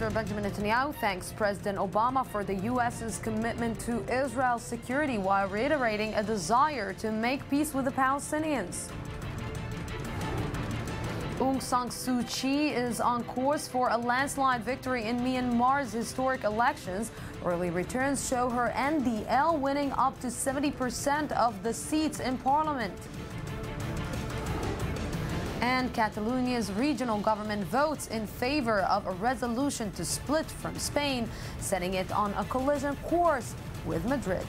Minister Benjamin Netanyahu thanks President Obama for the U.S.'s commitment to Israel's security while reiterating a desire to make peace with the Palestinians. Aung San Suu Kyi is on course for a landslide victory in Myanmar's historic elections. Early returns show her NDL winning up to 70% of the seats in parliament. And Catalonia's regional government votes in favor of a resolution to split from Spain, setting it on a collision course with Madrid.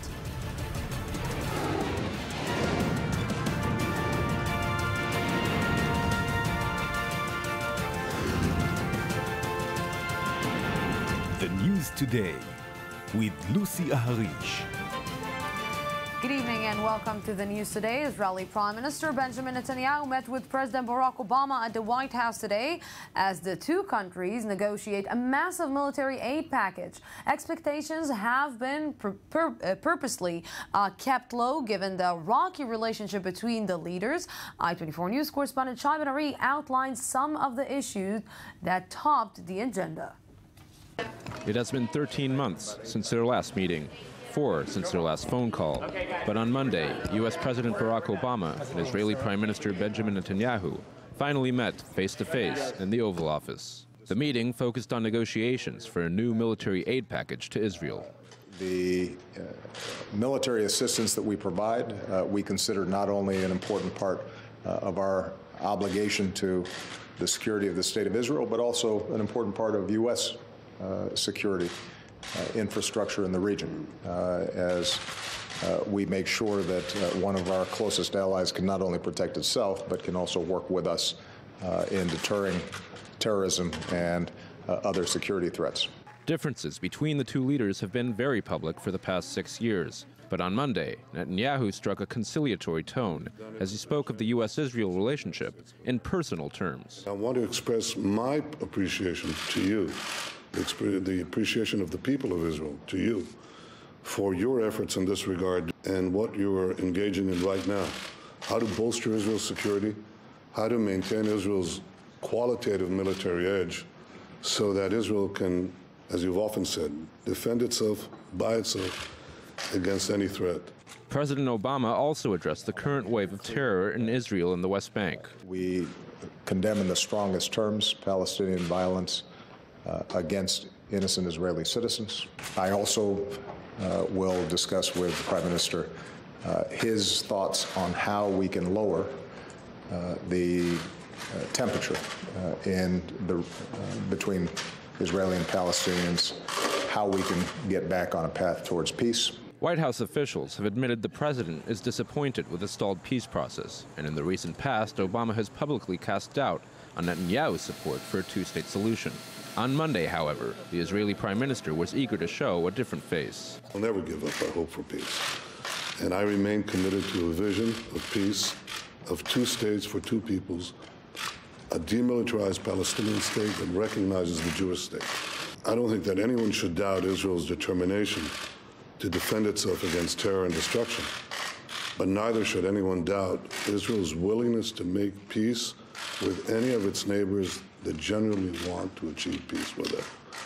The News Today with Lucy Aharish. Good evening and welcome to the News Today. Israeli Prime Minister Benjamin Netanyahu met with President Barack Obama at the White House today as the two countries negotiate a massive military aid package. Expectations have been purposely kept low given the rocky relationship between the leaders. I-24 News correspondent Shai Ben-Ari outlines some of the issues that topped the agenda. It has been 13 months since their last meeting, 4 since their last phone call. But on Monday, U.S. President Barack Obama and Israeli Prime Minister Benjamin Netanyahu finally met face-to-face in the Oval Office. The meeting focused on negotiations for a new military aid package to Israel. The military assistance that we provide, we consider not only an important part of our obligation to the security of the State of Israel, but also an important part of U.S. Security infrastructure in the region, as we make sure that one of our closest allies can not only protect itself, but can also work with us in deterring terrorism and other security threats. Differences between the two leaders have been very public for the past 6 years. But on Monday, Netanyahu struck a conciliatory tone as he spoke of the U.S.-Israel relationship in personal terms. I want to express my appreciation to you, the appreciation of the people of Israel to you for your efforts in this regard and what you are engaging in right now. How to bolster Israel's security, how to maintain Israel's qualitative military edge so that Israel can, as you've often said, defend itself by itself against any threat. President Obama also addressed the current wave of terror in Israel and the West Bank. We condemn in the strongest terms Palestinian violence against innocent Israeli citizens. I also will discuss with the Prime Minister his thoughts on how we can lower the temperature between Israeli and Palestinians, how we can get back on a path towards peace. White House officials have admitted the president is disappointed with the stalled peace process, and in the recent past, Obama has publicly cast doubt on Netanyahu's support for a two-state solution. On Monday, however, the Israeli Prime Minister was eager to show a different face. I'll never give up our hope for peace, and I remain committed to a vision of peace, of two states for two peoples, a demilitarized Palestinian state that recognizes the Jewish state. I don't think that anyone should doubt Israel's determination to defend itself against terror and destruction, but neither should anyone doubt Israel's willingness to make peace with any of its neighbors that generally want to achieve peace with it.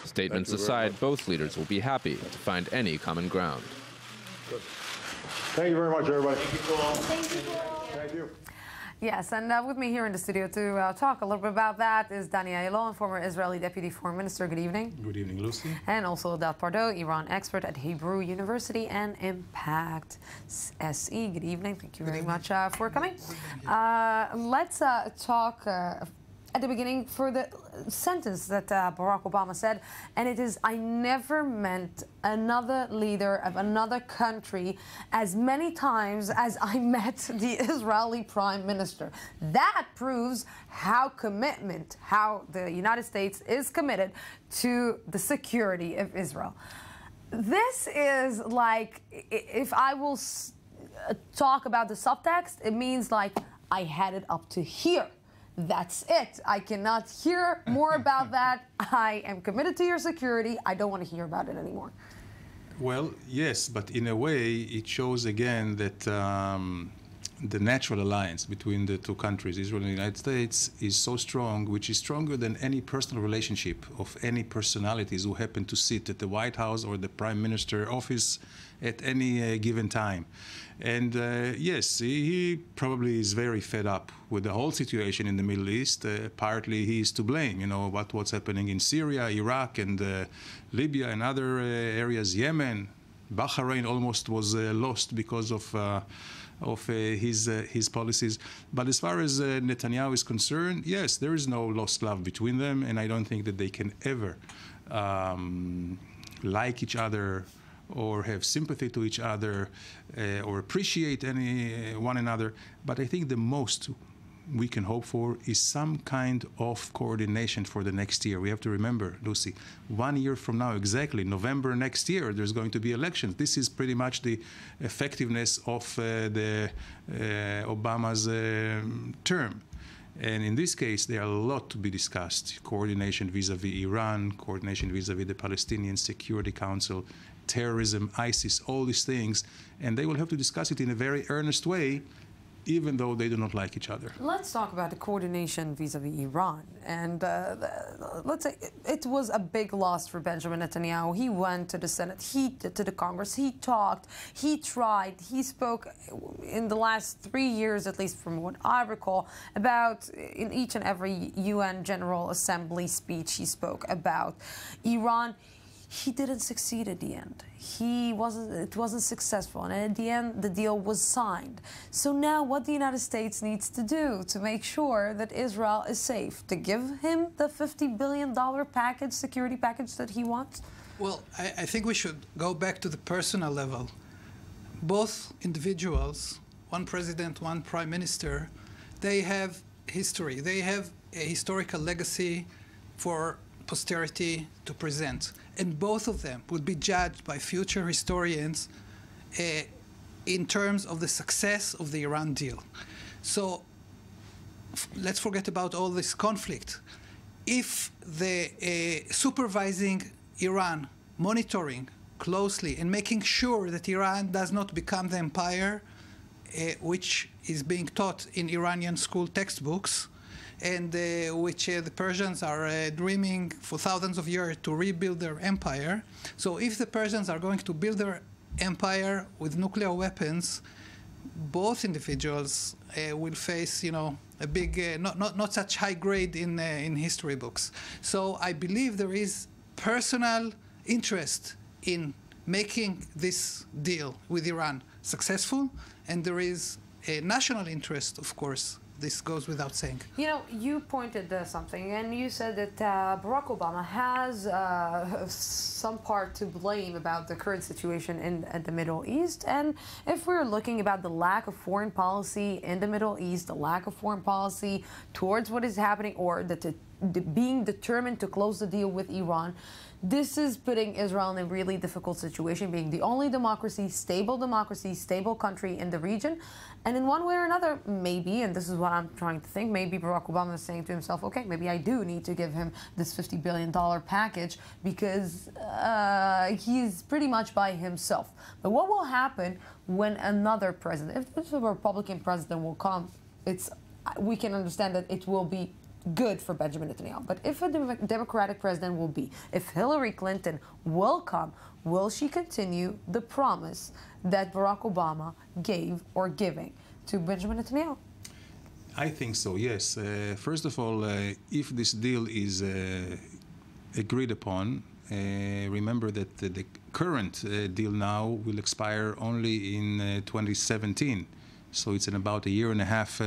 Statements aside, both leaders will be happy to find any common ground. Good. Thank you very much, everybody. Thank you. Thank you. Yes, and with me here in the studio to talk a little bit about that is Dani Ayalon, former Israeli Deputy Foreign Minister. Good evening. Good evening, Lucy. And also Dat Pardo, Iran expert at Hebrew University and Impact SE. Good evening. Thank you very much for coming. Let's talk at the beginning for the sentence that Barack Obama said, and it is, "I never met another leader of another country as many times as I met the Israeli Prime Minister." That proves how the United States is committed to the security of Israel. This is like, if I will talk about the subtext, it means like, I had it up to here. That's it. I cannot hear more about that. I am committed to your security. I don't want to hear about it anymore. Well, yes, but in a way, it shows again that the natural alliance between the two countries, Israel and the United States, is so strong, which is stronger than any personal relationship of any personalities who happen to sit at the White House or the Prime Minister office at any given time. And yes, he probably is very fed up with the whole situation in the Middle East. Partly he is to blame, you know, what's happening in Syria, Iraq, and Libya and other areas, Yemen. Bahrain almost was lost because of his policies. But as far as Netanyahu is concerned, yes, there is no lost love between them, and I don't think that they can ever like each other or have sympathy to each other or appreciate one another. But I think the most we can hope for is some kind of coordination for the next year. We have to remember, Lucy, 1 year from now, exactly, November next year, there's going to be elections. This is pretty much the effectiveness of Obama's term. And in this case, there are a lot to be discussed. Coordination vis-a-vis Iran, coordination vis-a-vis the Palestinian Security Council, terrorism, ISIS, all these things. And they will have to discuss it in a very earnest way, even though they do not like each other. Let's talk about the coordination vis-a-vis Iran. And let's say it was a big loss for Benjamin Netanyahu. He went to the Senate, to the Congress, he talked, he tried, he spoke in the last 3 years, at least from what I recall, about in each and every UN General Assembly speech he spoke about Iran. He didn't succeed at the end. It wasn't successful, and at the end, the deal was signed. So now what the United States needs to do to make sure that Israel is safe, to give him the $50 billion package, security package that he wants? Well, I think we should go back to the personal level. Both individuals, one president, one prime minister, they have history. They have a historical legacy for posterity to present. And both of them would be judged by future historians in terms of the success of the Iran deal. So let's forget about all this conflict. If the supervising Iran, monitoring closely and making sure that Iran does not become the empire which is being taught in Iranian school textbooks, and which the Persians are dreaming for thousands of years to rebuild their empire. So if the Persians are going to build their empire with nuclear weapons, both individuals will face, you know, a big, not such high grade in history books. So I believe there is personal interest in making this deal with Iran successful, and there is a national interest, of course. This goes without saying. You know, you pointed to something, and you said that Barack Obama has some part to blame about the current situation in the Middle East. And if we're looking about the lack of foreign policy in the Middle East, the lack of foreign policy towards what is happening, or being determined to close the deal with Iran, this is putting Israel in a really difficult situation, being the only democracy, stable country in the region. And in one way or another, maybe, and this is what I'm trying to think, maybe Barack Obama is saying to himself, okay, maybe I do need to give him this $50 billion package because he's pretty much by himself. But what will happen when another president, if a Republican president will come, we can understand that it will be good for Benjamin Netanyahu. But if a Democratic president will be, if Hillary Clinton will come, will she continue the promise that Barack Obama gave or giving to Benjamin Netanyahu? I think so, yes. First of all, if this deal is agreed upon, remember that the current deal now will expire only in 2017. So it's in about a year and a half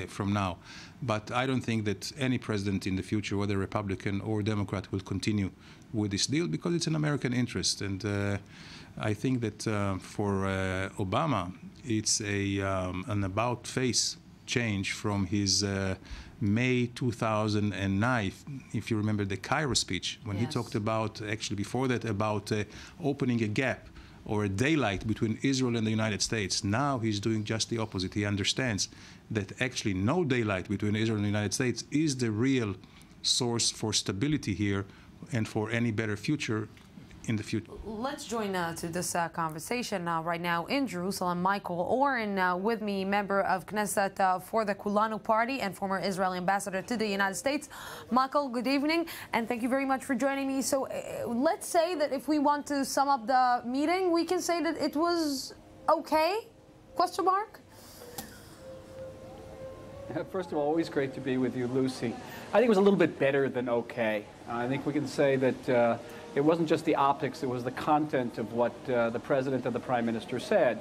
from now. But I don't think that any president in the future, whether Republican or Democrat, will continue with this deal because it's an American interest. And I think that for Obama, it's an about-face change from his May 2009, if you remember the Cairo speech, when he talked about, actually before that, about opening a gap or a daylight between Israel and the United States. Now he's doing just the opposite. He understands that actually no daylight between Israel and the United States is the real source for stability here and for any better future in the future. Let's join to this conversation right now in Jerusalem. Michael Oren with me, member of Knesset for the Kulanu Party and former Israeli ambassador to the United States. Michael, good evening, and thank you very much for joining me. So let's say that if we want to sum up the meeting, we can say that it was okay? Question mark? First of all, always great to be with you, Lucy. I think it was a little bit better than okay. I think we can say that it wasn't just the optics, it was the content of what the President and the Prime Minister said.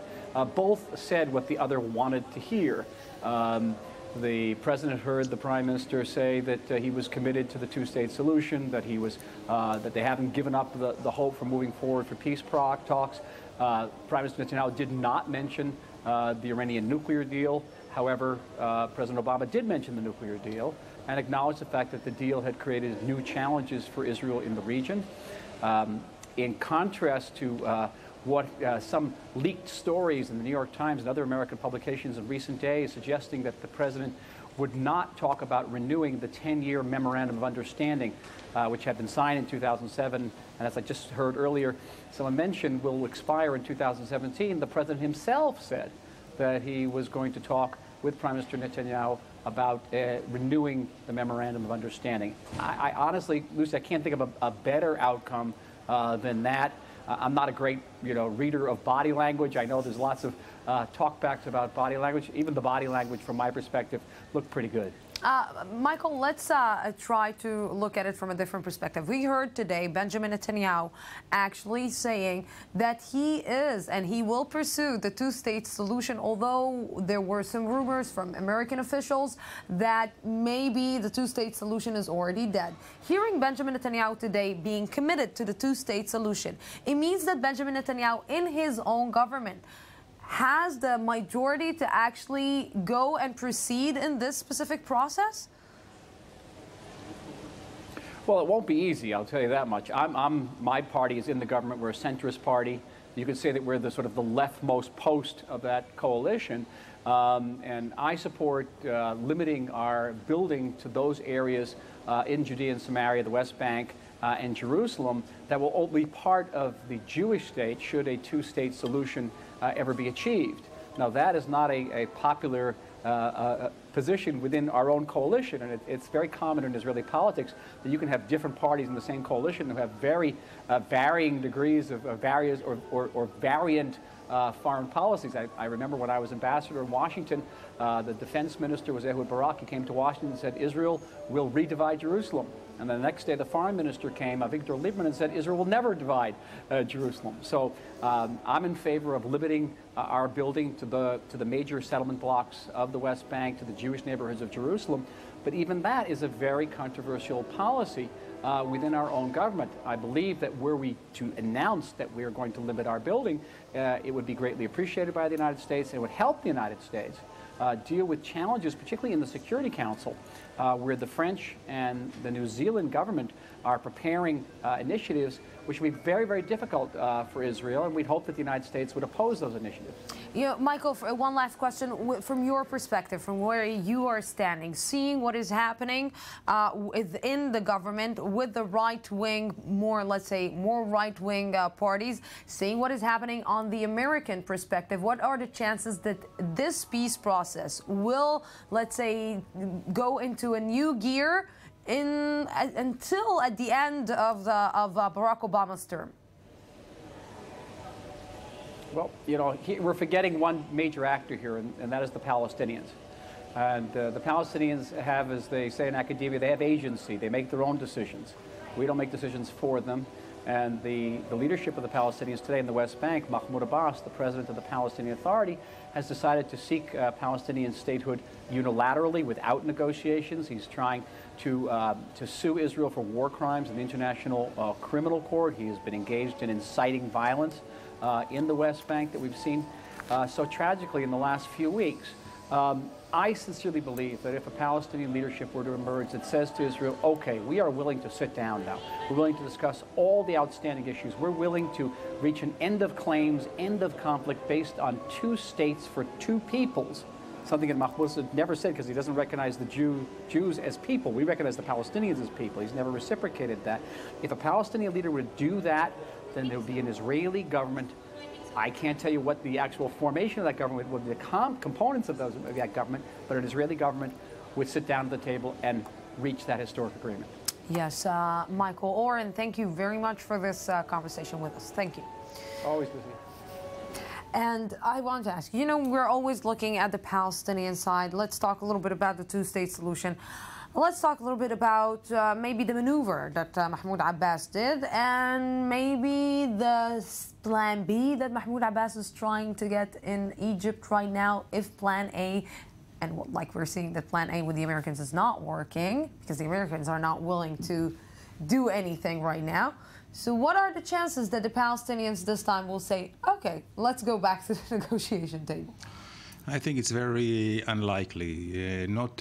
Both said what the other wanted to hear. The President heard the Prime Minister say that he was committed to the two-state solution, that he was, that they haven't given up the hope for moving forward for peace talks. Prime Minister Netanyahu did not mention the Iranian nuclear deal. However, President Obama did mention the nuclear deal and acknowledged the fact that the deal had created new challenges for Israel in the region. In contrast to what some leaked stories in the New York Times and other American publications in recent days suggesting that the President would not talk about renewing the 10-year Memorandum of Understanding, which had been signed in 2007, and as I just heard earlier, someone mentioned will expire in 2017. The President himself said that he was going to talk with Prime Minister Netanyahu about renewing the Memorandum of Understanding. I honestly, Lucy, I can't think of a better outcome than that. I'm not a great, reader of body language. I know there's lots of talkbacks about body language. Even the body language, from my perspective, looked pretty good. Michael, let's try to look at it from a different perspective. We heard today Benjamin Netanyahu actually saying that he is and he will pursue the two-state solution, although there were some rumors from American officials that maybe the two-state solution is already dead. Hearing Benjamin Netanyahu today being committed to the two-state solution, it means that Benjamin Netanyahu in his own government has the majority to actually go and proceed in this specific process? Well, it won't be easy, I'll tell you that much. My party is in the government. We're a centrist party. You could say that we're the sort of the leftmost post of that coalition. And I support limiting our building to those areas in Judea and Samaria, the West Bank, and Jerusalem that will only be part of the Jewish state should a two-state solution ever be achieved. Now, that is not a popular position within our own coalition, and it's very common in Israeli politics that you can have different parties in the same coalition who have very varying degrees of various or variant foreign policies. I remember when I was ambassador in Washington, the defense minister was Ehud Barak. He came to Washington and said, Israel will redivide Jerusalem. And the next day, the foreign minister came, Victor Lieberman, and said, Israel will never divide Jerusalem. So I'm in favor of limiting our building to the major settlement blocks of the West Bank, to the Jewish neighborhoods of Jerusalem. But even that is a very controversial policy within our own government. I believe that were we to announce that we are going to limit our building, it would be greatly appreciated by the United States. It would help the United States deal with challenges, particularly in the Security Council, where the French and the New Zealand government are preparing initiatives which would be very, very difficult for Israel, and we'd hope that the United States would oppose those initiatives. Michael, one last question. From your perspective, from where you are standing, seeing what is happening within the government with the right-wing, let's say, more right-wing parties, seeing what is happening on the American perspective, what are the chances that this peace process will, let's say, go into a new gear until at the end of Barack Obama's term? Well, we're forgetting one major actor here, and that is the Palestinians. And the Palestinians have, as they say in academia, they have agency. They make their own decisions. We don't make decisions for them. And the leadership of the Palestinians today in the West Bank, Mahmoud Abbas, the president of the Palestinian Authority, has decided to seek Palestinian statehood unilaterally without negotiations. He's trying to sue Israel for war crimes in the International Criminal Court. He has been engaged in inciting violence in the West Bank that we've seen so tragically in the last few weeks. I sincerely believe that if a Palestinian leadership were to emerge that says to Israel, okay, we are willing to sit down now. We're willing to discuss all the outstanding issues. We're willing to reach an end of claims, end of conflict based on two states for two peoples. Something that Mahmoud never said because he doesn't recognize the Jews as people. We recognize the Palestinians as people. He's never reciprocated that. If a Palestinian leader would do that, then there would be an Israeli government. I can't tell you what the actual formation of that government would be, the components of that government, but an Israeli government would sit down at the table and reach that historic agreement. Yes, Michael Oren, thank you very much for this conversation with us. Thank you. Always with you. And I want to ask, you know, we're always looking at the Palestinian side. Let's talk a little bit about the two-state solution. Let's talk a little bit about maybe the maneuver that Mahmoud Abbas did, and maybe the plan B that Mahmoud Abbas is trying to get in Egypt right now if plan A, and like we're seeing that plan A with the Americans is not working because the Americans are not willing to do anything right now. So what are the chances that the Palestinians this time will say, okay, let's go back to the negotiation table? I think it's very unlikely, not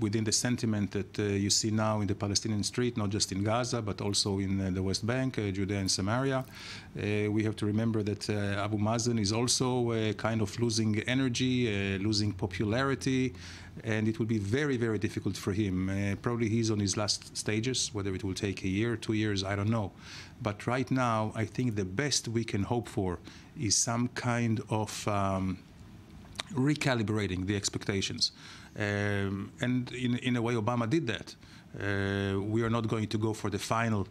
within the sentiment that you see now in the Palestinian street, not just in Gaza, but also in the West Bank, Judea and Samaria. We have to remember that Abu Mazen is also kind of losing energy, losing popularity, and it will be very, very difficult for him. Probably he's on his last stages, whether it will take a year, 2 years, I don't know. But right now, I think the best we can hope for is some kind of recalibrating the expectations. And in a way, Obama did that. We are not going to go for the final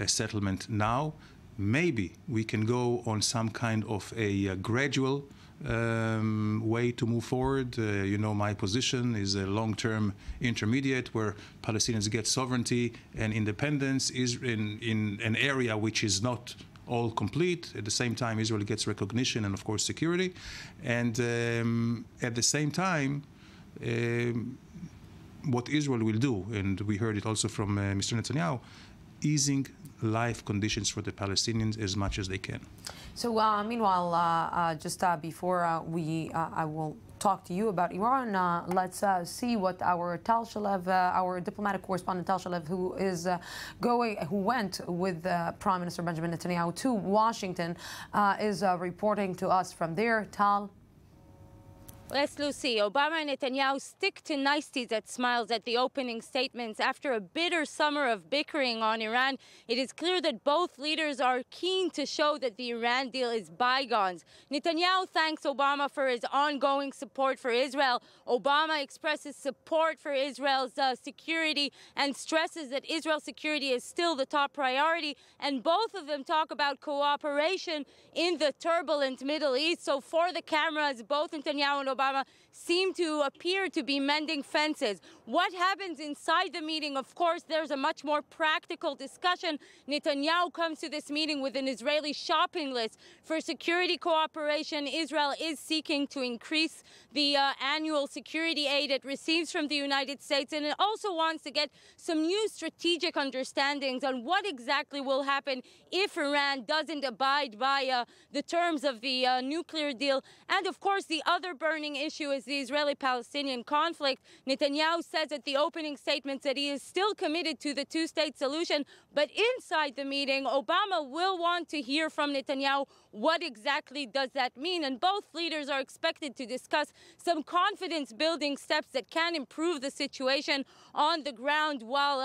settlement now. Maybe we can go on some kind of a gradual way to move forward. You know, my position is a long-term intermediate where Palestinians get sovereignty and independence is in an area which is not all complete. At the same time, Israel gets recognition and, of course, security. And at the same time, what Israel will do, and we heard it also from Mr. Netanyahu, easing life conditions for the Palestinians as much as they can. So meanwhile, just before I will talk to you about Iran, let's see what our Tal Shalev, our diplomatic correspondent Tal Shalev, who went with Prime Minister Benjamin Netanyahu to Washington, is reporting to us from there. Tal. Yes, Lucy. Obama and Netanyahu stick to niceties that smiles at the opening statements. After a bitter summer of bickering on Iran, it is clear that both leaders are keen to show that the Iran deal is bygones. Netanyahu thanks Obama for his ongoing support for Israel. Obama expresses support for Israel's security and stresses that Israel's security is still the top priority. And both of them talk about cooperation in the turbulent Middle East. So for the cameras, both Netanyahu and Obama seem to appear to be mending fences. What happens inside the meeting? Of course, there's a much more practical discussion. Netanyahu comes to this meeting with an Israeli shopping list for security cooperation. Israel is seeking to increase the annual security aid it receives from the United States, and it also wants to get some new strategic understandings on what exactly will happen if Iran doesn't abide by the terms of the nuclear deal. And of course, the other burning issue is the Israeli-Palestinian conflict. Netanyahu says at the opening statements that he is still committed to the two-state solution, but inside the meeting, Obama will want to hear from Netanyahu what exactly does that mean. And both leaders are expected to discuss some confidence-building steps that can improve the situation on the ground, while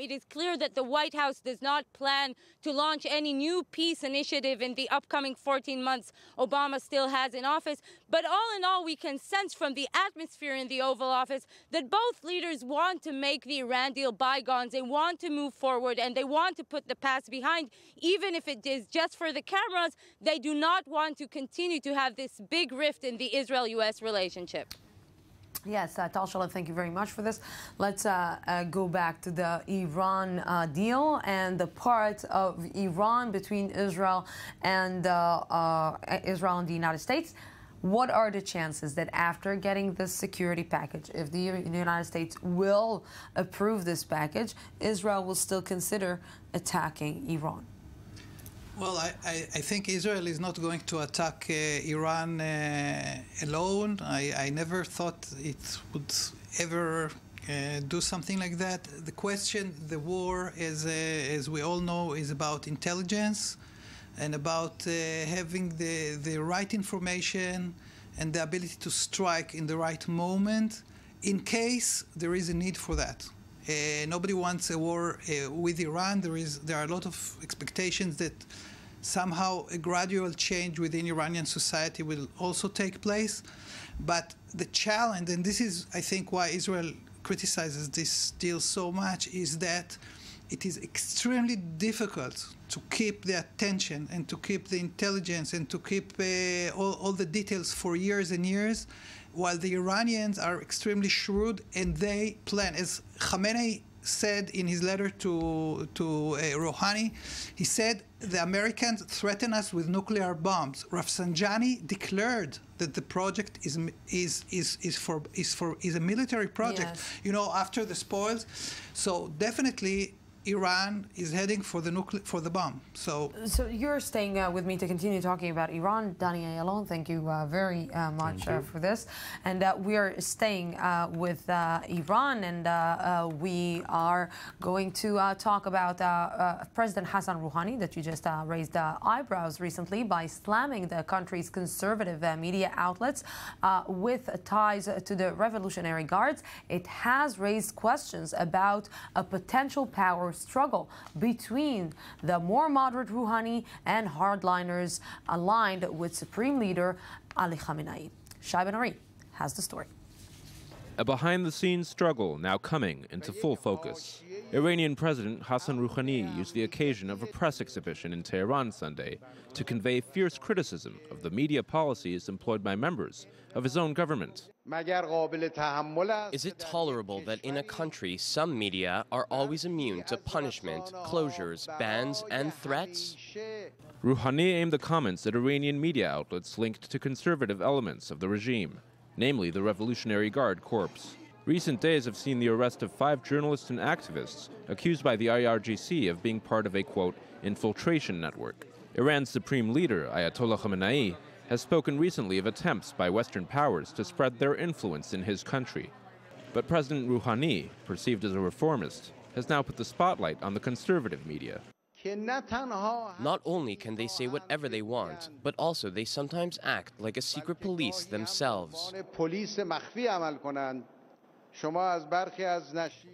it is clear that the White House does not plan to launch any new peace initiative in the upcoming 14 months Obama still has in office. But all in all, we can sense from the atmosphere in the Oval Office that both leaders want to make the Iran deal bygones. They want to move forward and they want to put the past behind, even if it is just for the cameras. They do not want to continue to have this big rift in the Israel-U.S. relationship. Yes, Tal Shalev, thank you very much for this. Let's go back to the Iran deal and the part of Iran between Israel and the United States. What are the chances that after getting this security package, if the United States will approve this package, Israel will still consider attacking Iran? Well, I think Israel is not going to attack Iran alone. I never thought it would ever do something like that. The question, the war, as we all know, is about intelligence and about having the right information and the ability to strike in the right moment in case there is a need for that. Nobody wants a war with Iran. There are a lot of expectations that somehow a gradual change within Iranian society will also take place. But the challenge, and this is, I think, why Israel criticizes this deal so much, is that it is extremely difficult to keep the attention and to keep the intelligence and to keep all the details for years and years, while the Iranians are extremely shrewd and they plan. As Khamenei said in his letter to Rouhani, he said, the Americans threaten us with nuclear bombs. Rafsanjani declared that the project is a military project, yes, you know, after the spoils. So definitely Iran is heading for the bomb. So you're staying with me to continue talking about Iran. Dani Ayalon, thank you very much for this. And we are staying with Iran, and we are going to talk about President Hassan Rouhani, that you just raised eyebrows recently by slamming the country's conservative media outlets with ties to the Revolutionary Guards. It has raised questions about a potential power struggle between the more moderate Rouhani and hardliners aligned with Supreme Leader Ali Khamenei. Shai Ben-Ari has the story. A behind-the-scenes struggle now coming into full focus. Iranian President Hassan Rouhani used the occasion of a press exhibition in Tehran Sunday to convey fierce criticism of the media policies employed by members of his own government. Is it tolerable that in a country some media are always immune to punishment, closures, bans, and threats? Rouhani aimed the comments at Iranian media outlets linked to conservative elements of the regime, namely the Revolutionary Guard Corps. Recent days have seen the arrest of 5 journalists and activists accused by the IRGC of being part of a, quote, infiltration network. Iran's supreme leader, Ayatollah Khamenei, has spoken recently of attempts by Western powers to spread their influence in his country. But President Rouhani, perceived as a reformist, has now put the spotlight on the conservative media. Not only can they say whatever they want, but also they sometimes act like a secret police themselves.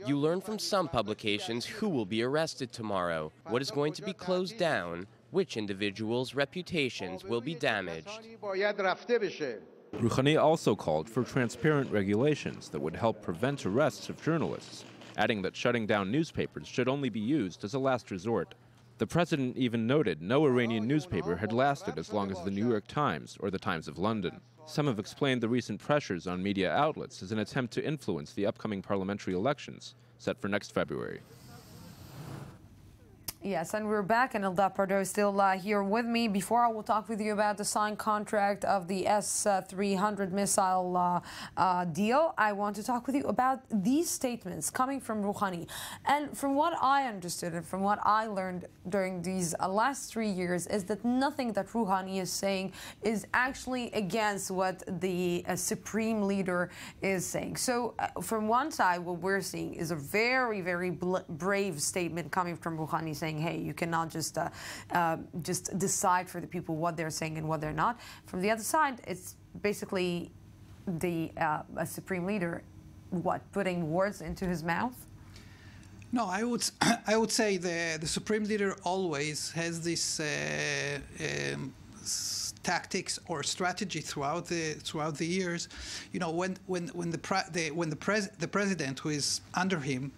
You learn from some publications who will be arrested tomorrow, what is going to be closed down, which individuals' reputations will be damaged. Rouhani also called for transparent regulations that would help prevent arrests of journalists, adding that shutting down newspapers should only be used as a last resort. The president even noted no Iranian newspaper had lasted as long as the New York Times or the Times of London. Some have explained the recent pressures on media outlets as an attempt to influence the upcoming parliamentary elections set for next February. Yes, and we're back, and Eldad Pardo is still here with me. Before I will talk with you about the signed contract of the S-300 missile deal, I want to talk with you about these statements coming from Rouhani. And from what I understood and from what I learned during these last 3 years is that nothing that Rouhani is saying is actually against what the supreme leader is saying. So from one side, what we're seeing is a very, very brave statement coming from Rouhani saying, hey, you cannot just decide for the people what they're saying and what they're not. From the other side, it's basically the supreme leader, putting words into his mouth? No, I would say the supreme leader always has this tactics or strategy throughout the years. You know, when the president who is under him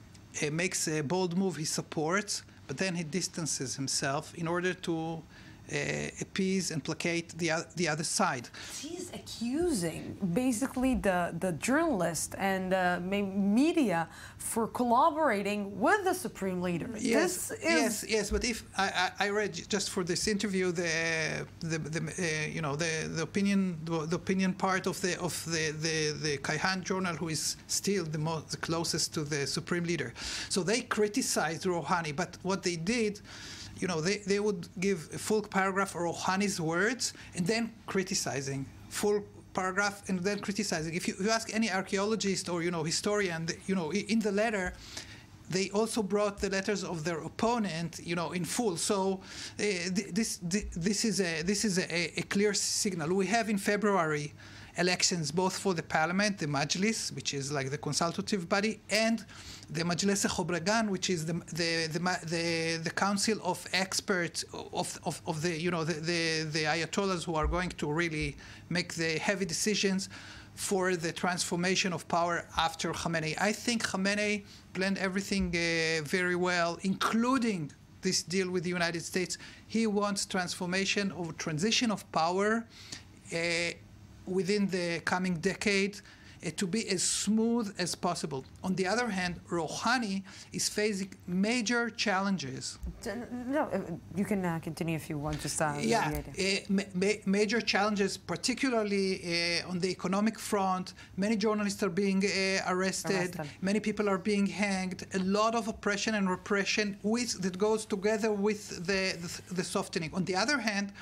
makes a bold move, he supports, but then he distances himself in order to appease and placate the other side. He's accusing basically the journalist and media for collaborating with the supreme leader. Yes, yes. But if I read just for this interview the opinion part of the Kayhan journal, who is still the closest to the supreme leader. So they criticized Rouhani, but what they did, you know, they would give a full paragraph of Rouhani's words and then criticizing, full paragraph and then criticizing. If you ask any archaeologist or, you know, historian, you know, in the letter, they also brought the letters of their opponent, you know, in full. So this is a clear signal. We have in February elections, both for the parliament, the Majlis, which is like the consultative body, and the Majlis Chobregan, which is the council of experts of the Ayatollahs who are going to really make the heavy decisions for the transformation of power after Khamenei. I think Khamenei planned everything very well, including this deal with the United States. He wants transformation or transition of power within the coming decade to be as smooth as possible. On the other hand, Rouhani is facing major challenges. No, you can continue if you want. Just major challenges, particularly on the economic front. Many journalists are being arrested. Many people are being hanged. A lot of oppression and repression that goes together with the softening. On the other hand,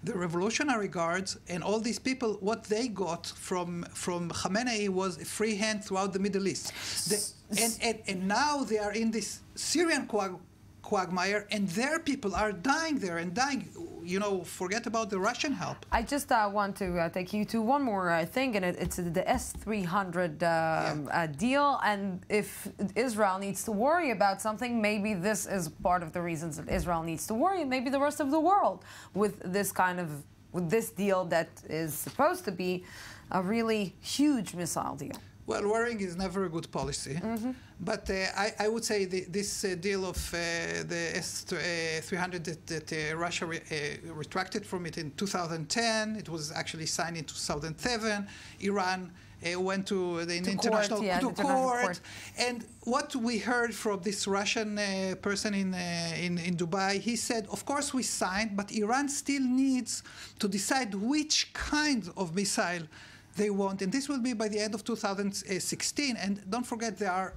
the Revolutionary Guards and all these people, what they got from Khamenei was a free hand throughout the Middle East. And now they are in this Syrian quagmire, and their people are dying there and dying. You know, forget about the Russian help. I just want to take you to one more thing, and it's the S-300 deal. And if Israel needs to worry about something, maybe this is part of the reasons that Israel needs to worry, and maybe the rest of the world with this deal that is supposed to be a really huge missile deal. Well, worrying is never a good policy. But I would say this deal of the S-300 that Russia retracted from it in 2010, it was actually signed in 2007. Iran went to the international court. And what we heard from this Russian person in Dubai, he said, of course we signed, but Iran still needs to decide which kind of missile they want, and this will be by the end of 2016. And don't forget, there are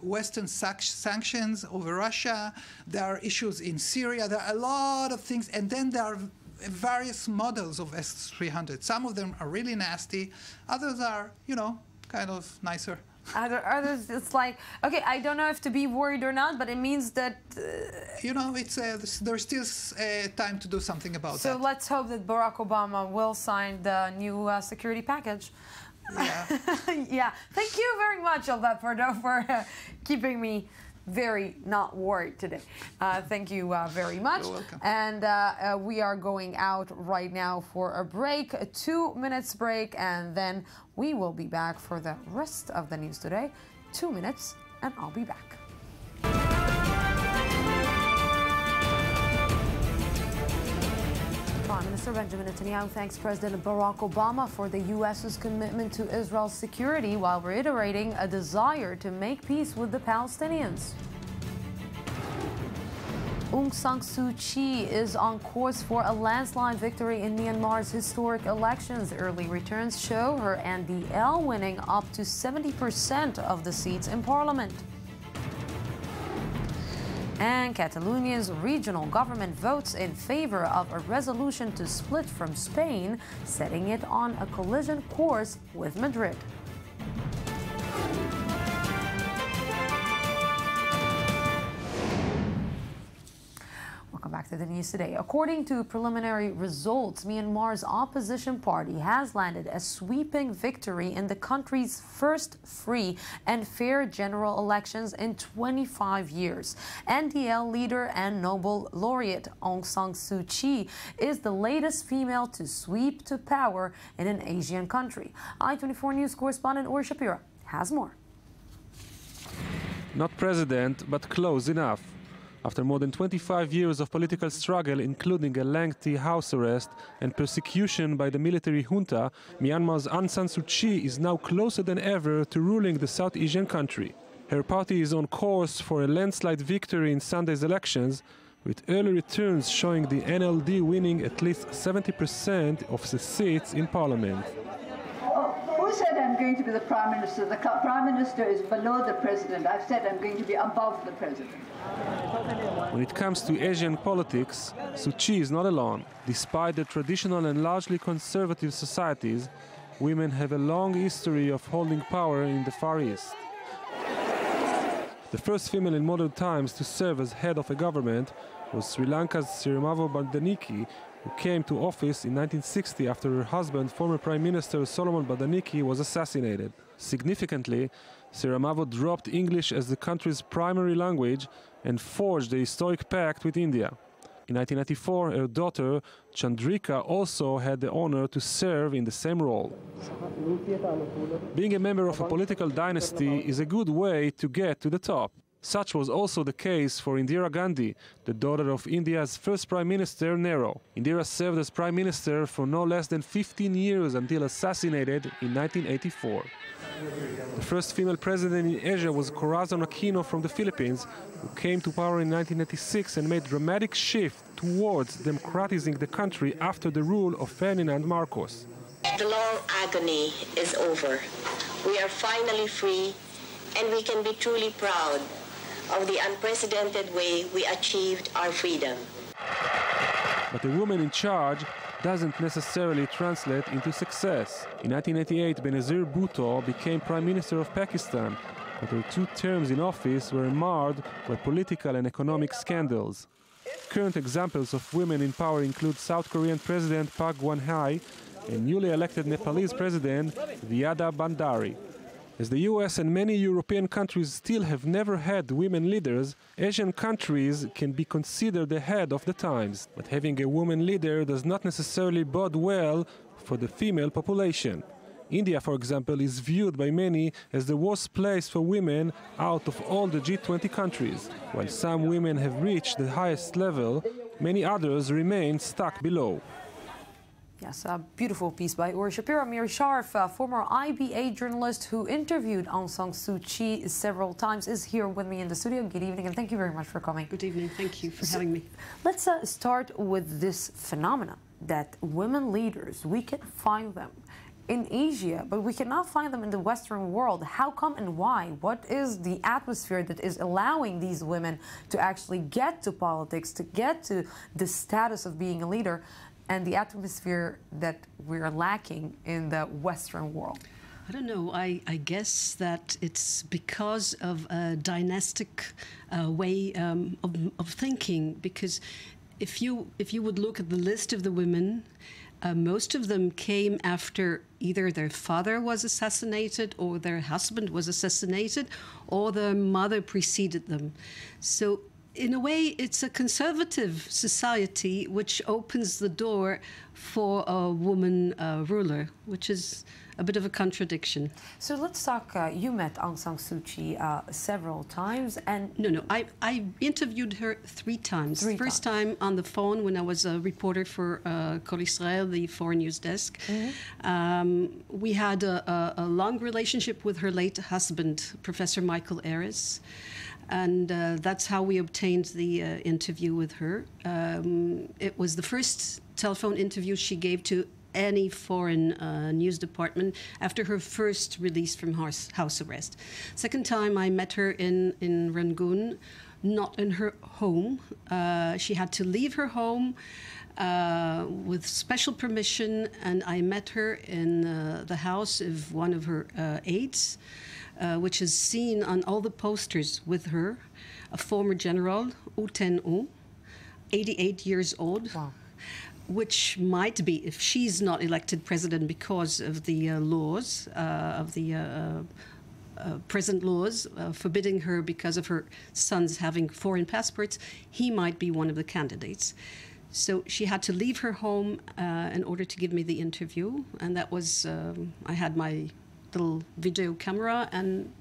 Western sanctions over Russia, there are issues in Syria, there are a lot of things, and then there are various models of S-300. Some of them are really nasty, others are, you know, kind of nicer. Others, it's like, okay, I don't know if to be worried or not, but it means that... you know, it's there's still time to do something about that. So let's hope that Barack Obama will sign the new security package. Yeah. Yeah. Thank you very much, Elbet Pardo, for keeping me very not worried today. Thank you very much. You're welcome. And we are going out right now for a break, a 2-minute break, and then we will be back for the rest of the news today. 2 minutes, and I'll be back. Prime Minister Benjamin Netanyahu thanks President Barack Obama for the U.S.'s commitment to Israel's security while reiterating a desire to make peace with the Palestinians. Aung San Suu Kyi is on course for a landslide victory in Myanmar's historic elections. Early returns show her NDL winning up to 70% of the seats in parliament. And Catalonia's regional government votes in favor of a resolution to split from Spain, setting it on a collision course with Madrid. Welcome back to the news today. According to preliminary results, Myanmar's opposition party has landed a sweeping victory in the country's first free and fair general elections in 25 years. NDL leader and Nobel laureate Aung San Suu Kyi is the latest female to sweep to power in an Asian country. I-24 News correspondent Uri Shapira has more. Not president, but close enough. After more than 25 years of political struggle, including a lengthy house arrest and persecution by the military junta, Myanmar's Aung San Suu Kyi is now closer than ever to ruling the South Asian country. Her party is on course for a landslide victory in Sunday's elections, with early returns showing the NLD winning at least 70% of the seats in parliament. Who said I'm going to be the Prime Minister? The Prime Minister is below the President. I've said I'm going to be above the President. When it comes to Asian politics, Suu Kyi is not alone. Despite the traditional and largely conservative societies, women have a long history of holding power in the Far East. The first female in modern times to serve as head of a government was Sri Lanka's Sirimavo Bandaniki, who came to office in 1960 after her husband, former Prime Minister Solomon Badaniki, was assassinated. Significantly, Siramavo dropped English as the country's primary language and forged a historic pact with India. In 1994, her daughter, Chandrika, also had the honor to serve in the same role. Being a member of a political dynasty is a good way to get to the top. Such was also the case for Indira Gandhi, the daughter of India's first Prime Minister, Nehru. Indira served as Prime Minister for no less than 15 years until assassinated in 1984. The first female president in Asia was Corazon Aquino from the Philippines, who came to power in 1996 and made a dramatic shift towards democratizing the country after the rule of Ferdinand Marcos. The long agony is over. We are finally free, and we can be truly proud of the unprecedented way we achieved our freedom. But a woman in charge doesn't necessarily translate into success. In 1988, Benazir Bhutto became Prime Minister of Pakistan, but her 2 terms in office were marred by political and economic scandals. Current examples of women in power include South Korean President Park Geun-hye and newly elected Nepalese President Vyada Bandari. As the US and many European countries still have never had women leaders, Asian countries can be considered ahead of the times. But having a woman leader does not necessarily bode well for the female population. India, for example, is viewed by many as the worst place for women out of all the G20 countries. While some women have reached the highest level, many others remain stuck below. Yes, a beautiful piece by Uri Shapiro. Miri Sharf, former IBA journalist who interviewed Aung San Suu Kyi several times, is here with me in the studio. Good evening, and thank you very much for coming. Good evening. Thank you for having me. Let's start with this phenomenon that women leaders, we can find them in Asia, but we cannot find them in the Western world. How come and why? What is the atmosphere that is allowing these women to actually get to politics, to get to the status of being a leader, and the atmosphere that we're lacking in the Western world? I don't know. I guess that it's because of a dynastic way of thinking. Because if you would look at the list of the women, most of them came after either their father was assassinated, or their husband was assassinated, or their mother preceded them. So in a way, it's a conservative society which opens the door for a woman ruler, which is a bit of a contradiction. So let's talk, you met Aung San Suu Kyi several times, and... No, I interviewed her 3 times. First time on the phone when I was a reporter for Kol Israel, the foreign news desk. We had a long relationship with her late husband, Professor Michael Eres. And that's how we obtained the interview with her. It was the first telephone interview she gave to any foreign news department after her first release from house arrest. Second time I met her in Rangoon, not in her home. She had to leave her home with special permission, and I met her in the house of one of her aides, which is seen on all the posters with her, a former general, U Ten U, 88 years old, wow. Which might be, if she's not elected president because of the laws, of the present laws forbidding her because of her sons having foreign passports, he might be one of the candidates. So she had to leave her home in order to give me the interview, and that was, I had my little video camera, and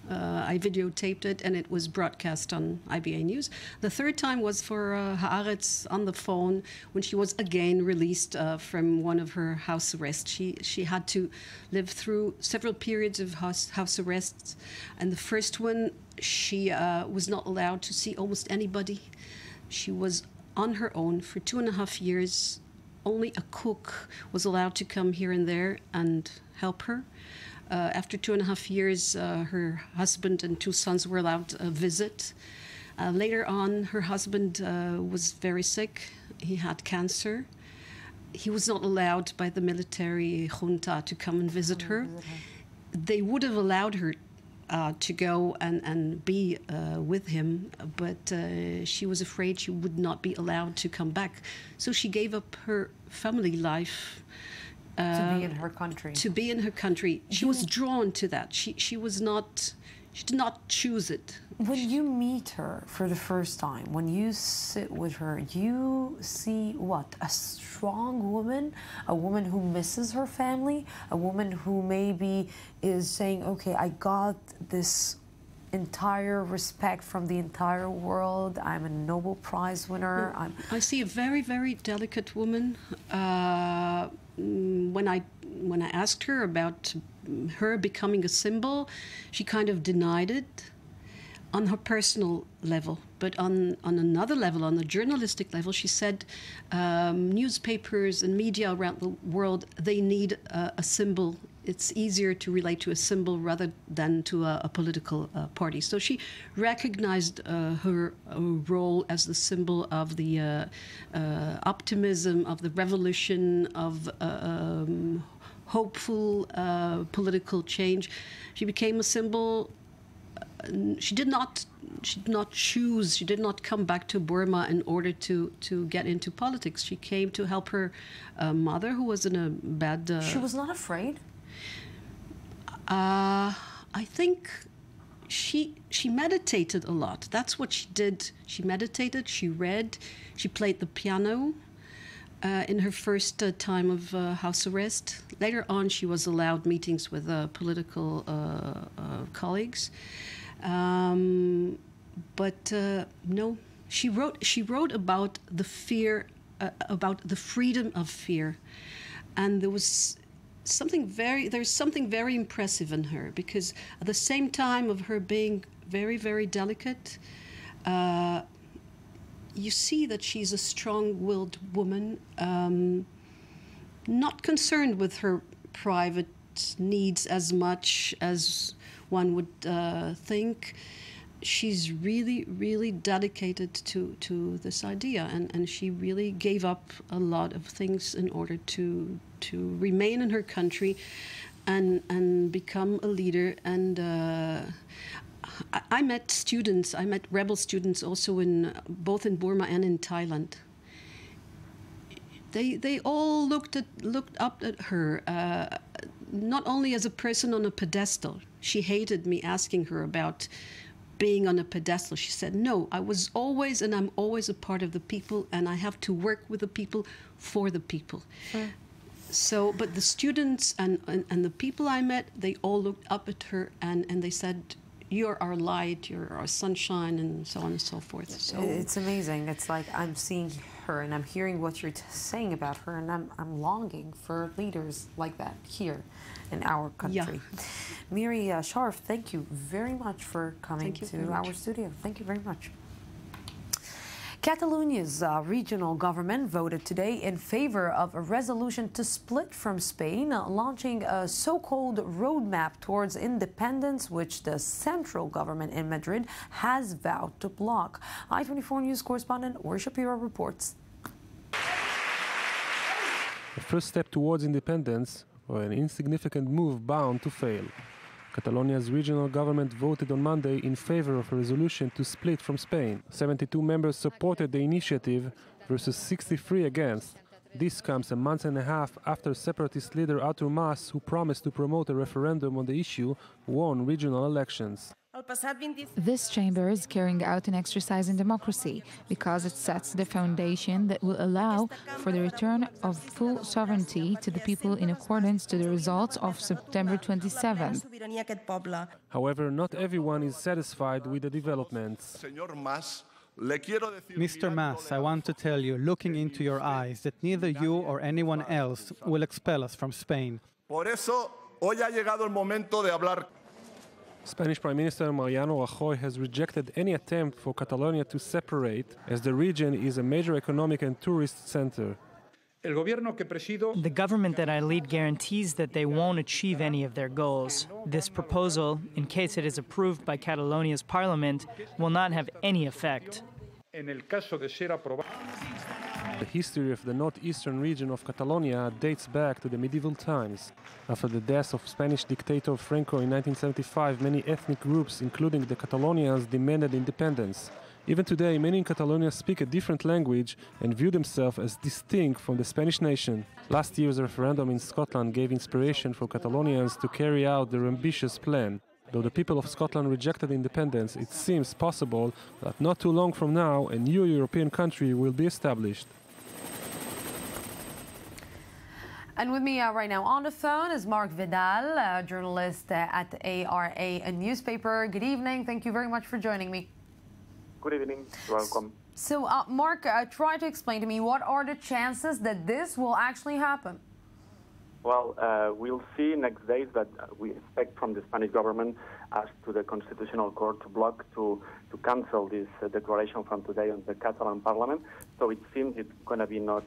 I videotaped it, and it was broadcast on IBA News. The third time was for Haaretz on the phone when she was again released from one of her house arrests. She had to live through several periods of house arrests, and the first one she was not allowed to see almost anybody. She was on her own for 2.5 years. Only a cook was allowed to come here and there and help her. After 2.5 years, her husband and 2 sons were allowed a visit. Later on, her husband was very sick. He had cancer. He was not allowed by the military junta to come and visit her. They would have allowed her to go and be with him, but she was afraid she would not be allowed to come back. So she gave up her family life. To be in her country. To be in her country. She was drawn to that. She did not choose it. When you meet her for the first time, when you sit with her, you see what? A strong woman, a woman who misses her family, a woman who maybe is saying, okay, I got this entire respect from the entire world. I'm a Nobel Prize winner. I see a very, very delicate woman. When I asked her about her becoming a symbol, she kind of denied it on her personal level. But on another level, on the journalistic level, she said newspapers and media around the world, they need a symbol. It's easier to relate to a symbol rather than to a political party. So she recognized her role as the symbol of the optimism, of the revolution, of hopeful political change. She became a symbol. She did not choose. She did not come back to Burma in order to get into politics. She came to help her mother, who was in a bad. She was not afraid. I think she meditated a lot. That's what she did. She meditated. She read. She played the piano. In her first time of house arrest. Later on, she was allowed meetings with political colleagues. But no, she wrote about the fear, about the freedom of fear. And there's something very impressive in her, because at the same time of her being very, very delicate, you see that she's a strong-willed woman, not concerned with her private needs as much as one would think. She's really, really dedicated to this idea, and she really gave up a lot of things in order to remain in her country and become a leader. And I met rebel students also both in Burma and in Thailand. They all looked up at her, not only as a person on a pedestal. She hated me asking her about being on a pedestal. She said, no, I was always and I'm always a part of the people, and I have to work with the people for the people. Sure. So, but the students and the people I met, they all looked up at her and they said, you're our light, you're our sunshine, and so on and so forth. So it's amazing. It's like I'm seeing her and I'm hearing what you're saying about her, and I'm longing for leaders like that here in our country. Yeah. Miri Sharf, thank you very much for coming to our studio. Thank you very much. Catalonia's regional government voted today in favor of a resolution to split from Spain, launching a so-called roadmap towards independence, which the central government in Madrid has vowed to block. I24 News correspondent Ori Shapiro reports. The first step towards independence, or an insignificant move bound to fail. Catalonia's regional government voted on Monday in favor of a resolution to split from Spain. 72 members supported the initiative versus 63 against. This comes a month and a half after separatist leader Artur Mas, who promised to promote a referendum on the issue, won regional elections. This chamber is carrying out an exercise in democracy because it sets the foundation that will allow for the return of full sovereignty to the people in accordance to the results of September 27th. However, not everyone is satisfied with the developments. Mr. Mas, I want to tell you, looking into your eyes, that neither you or anyone else will expel us from Spain. Spanish Prime Minister Mariano Rajoy has rejected any attempt for Catalonia to separate, as the region is a major economic and tourist center. The government that I lead guarantees that they won't achieve any of their goals. This proposal, in case it is approved by Catalonia's parliament, will not have any effect. The history of the northeastern region of Catalonia dates back to the medieval times. After the death of Spanish dictator Franco in 1975, many ethnic groups, including the Catalonians, demanded independence. Even today, many in Catalonia speak a different language and view themselves as distinct from the Spanish nation. Last year's referendum in Scotland gave inspiration for Catalonians to carry out their ambitious plan. Though the people of Scotland rejected independence, it seems possible that not too long from now, a new European country will be established. And with me right now on the phone is Mark Vidal, a journalist at the ARA, a newspaper. Good evening. Thank you very much for joining me. Good evening. You're welcome. So, Mark, try to explain to me what are the chances that this will actually happen? Well, we'll see next days that we expect from the Spanish government as to the Constitutional Court to block to cancel this declaration from today on the Catalan Parliament. So it seems it's going to be not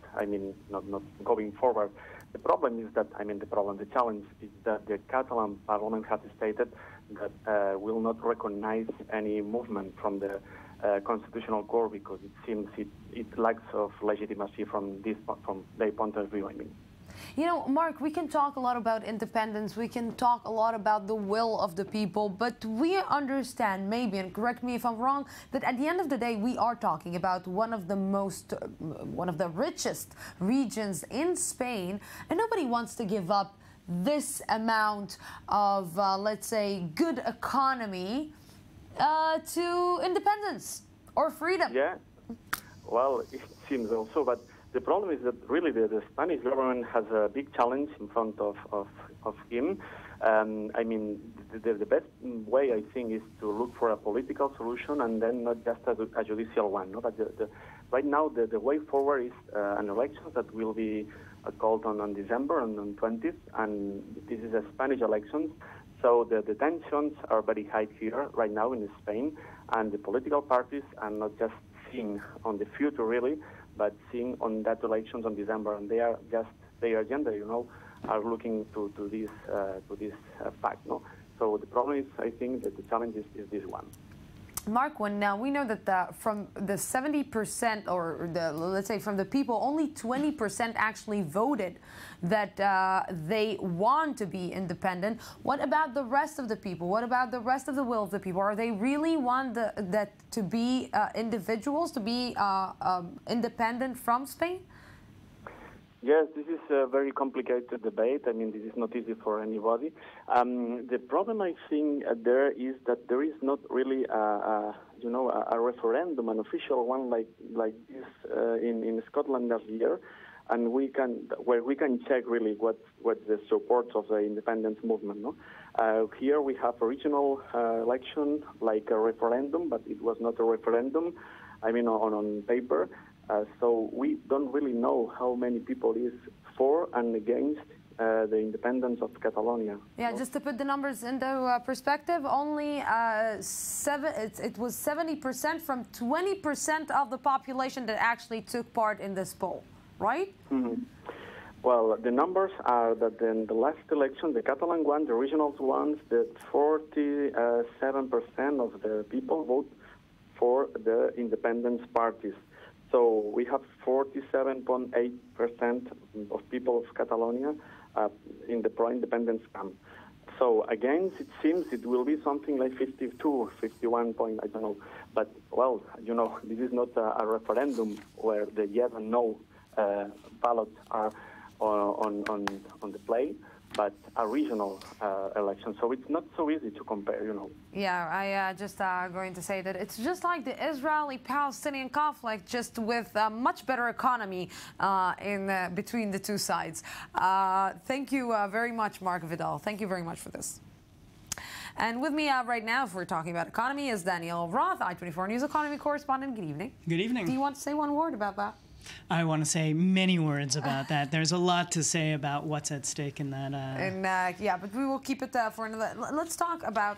going forward. The problem is that, the challenge is that the Catalan Parliament has stated that will not recognize any movement from the Constitutional Court because it seems it lacks of legitimacy from their point of view, You know, Mark, we can talk a lot about independence, we can talk a lot about the will of the people, but we understand maybe, and correct me if I'm wrong, that at the end of the day we are talking about one of the richest regions in Spain, and nobody wants to give up this amount of, let's say, good economy to independence or freedom. Yeah, well, it seems also, but the problem is that really the Spanish government has a big challenge in front of him. The best way, I think, is to look for a political solution and then not just a judicial one. No? But right now, the way forward is an election that will be called on December, on 20th, and this is a Spanish election. So the tensions are very high here right now in Spain, and the political parties are not just seeing on the future, really, but seeing on that elections on December, and they are just their agenda, are looking to this fact, no. So the problem is, I think, that the challenge is this one. Mark, when we know that from the 70%, or let's say from the people, only 20% actually voted that they want to be independent. What about the rest of the people? What about the rest of the will of the people? Are they really want that to be individuals, to be independent from Spain? Yes, this is a very complicated debate. This is not easy for anybody. The problem, I think, there is that there is not really a referendum, an official one like this in Scotland last year, and where we can check really what's the support of the independence movement. No, here we have a regional election like a referendum, but it was not a referendum. On paper. So we don't really know how many people is for and against the independence of Catalonia. Yeah, just to put the numbers into perspective, only it was 70% from 20% of the population that actually took part in this poll, right? Mm-hmm. Well, the numbers are that in the last election, the Catalan one, the regional ones, that 47% of the people vote for the independence parties. So we have 47.8% of people of Catalonia in the pro-independence camp. So against, it seems it will be something like 52, 51 point, I don't know. But, well, this is not a referendum where the yes and no ballots are on the play, but a regional election. So it's not so easy to compare, Yeah, I just going to say that it's just like the Israeli-Palestinian conflict, just with a much better economy between the two sides. Thank you very much, Mark Vidal. Thank you very much for this. And with me right now, if we're talking about economy, is Daniel Roth, I-24 News economy correspondent. Good evening. Good evening. Do you want to say one word about that? I want to say many words about that. There's a lot to say about what's at stake in that. Yeah, but we will keep it for another. Let's talk about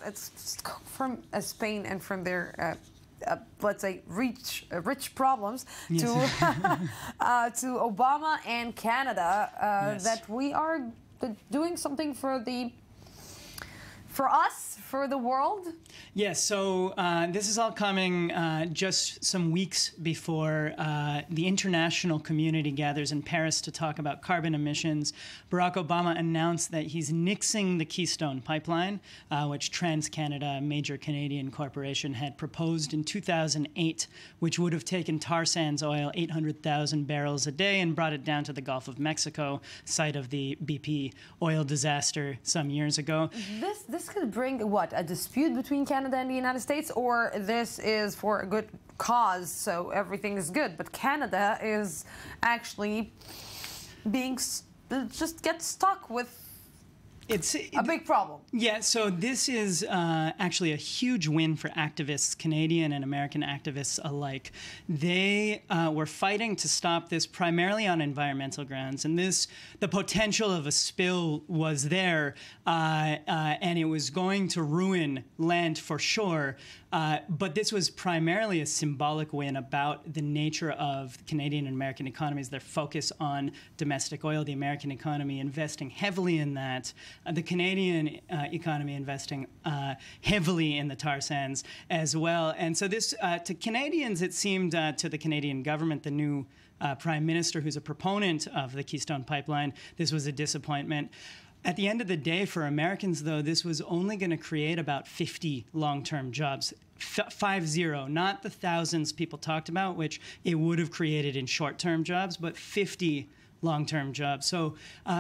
from Spain and from their, let's say, rich problems yes. to Obama and Canada. Yes. That we are doing something for For us, for the world? Yes, so this is all coming just some weeks before the international community gathers in Paris to talk about carbon emissions. Barack Obama announced that he's nixing the Keystone Pipeline, which TransCanada, a major Canadian corporation, had proposed in 2008, which would have taken tar sands oil 800,000 barrels a day and brought it down to the Gulf of Mexico, site of the BP oil disaster some years ago. This could bring, what, a dispute between Canada and the United States, or this is for a good cause, so everything is good, but Canada is actually being, just gets stuck with a big problem. Yeah, so this is actually a huge win for activists, Canadian and American activists alike. They were fighting to stop this primarily on environmental grounds, and the potential of a spill was there, and it was going to ruin land for sure. But this was primarily a symbolic win about the nature of Canadian and American economies, their focus on domestic oil, the American economy investing heavily in that, the Canadian economy investing heavily in the tar sands as well. And so this, to Canadians, it seemed to the Canadian government, the new Prime Minister who's a proponent of the Keystone Pipeline, this was a disappointment. At the end of the day, for Americans, though, this was only going to create about 50 long-term jobs. 50, not the thousands people talked about, which it would have created in short-term jobs, but 50 long-term jobs. So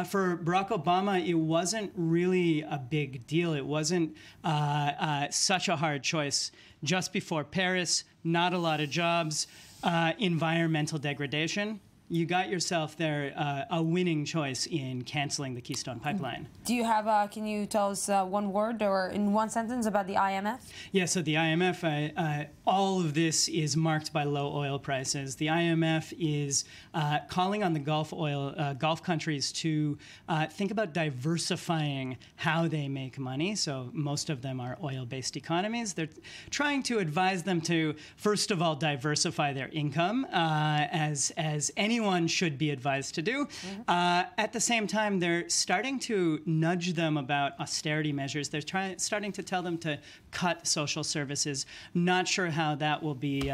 for Barack Obama, it wasn't really a big deal. It wasn't such a hard choice. Just before Paris, not a lot of jobs, environmental degradation. You got yourself there a winning choice in canceling the Keystone Pipeline. Do you have, can you tell us one word or in one sentence about the IMF? Yeah, so the IMF, all of this is marked by low oil prices. The IMF is calling on the Gulf countries to think about diversifying how they make money. So most of them are oil-based economies. They're trying to advise them to, first of all, diversify their income, as anyone should be advised to do. At the same time, they're starting to nudge them about austerity measures. They're starting to tell them to cut social services. Not sure how that will be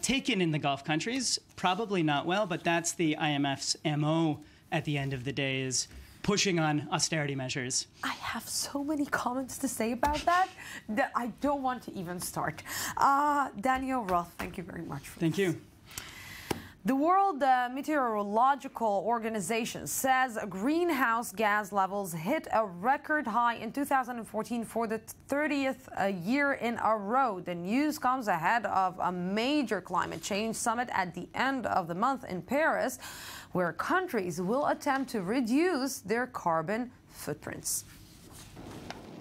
taken in the Gulf countries. Probably not well, but that's the IMF's MO at the end of the day, is pushing on austerity measures. I have so many comments to say about that that I don't want to even start. Daniel Roth, thank you very much for Thank you. The World Meteorological Organization says greenhouse gas levels hit a record high in 2014 for the 30th year in a row. The news comes ahead of a major climate change summit at the end of the month in Paris, where countries will attempt to reduce their carbon footprints.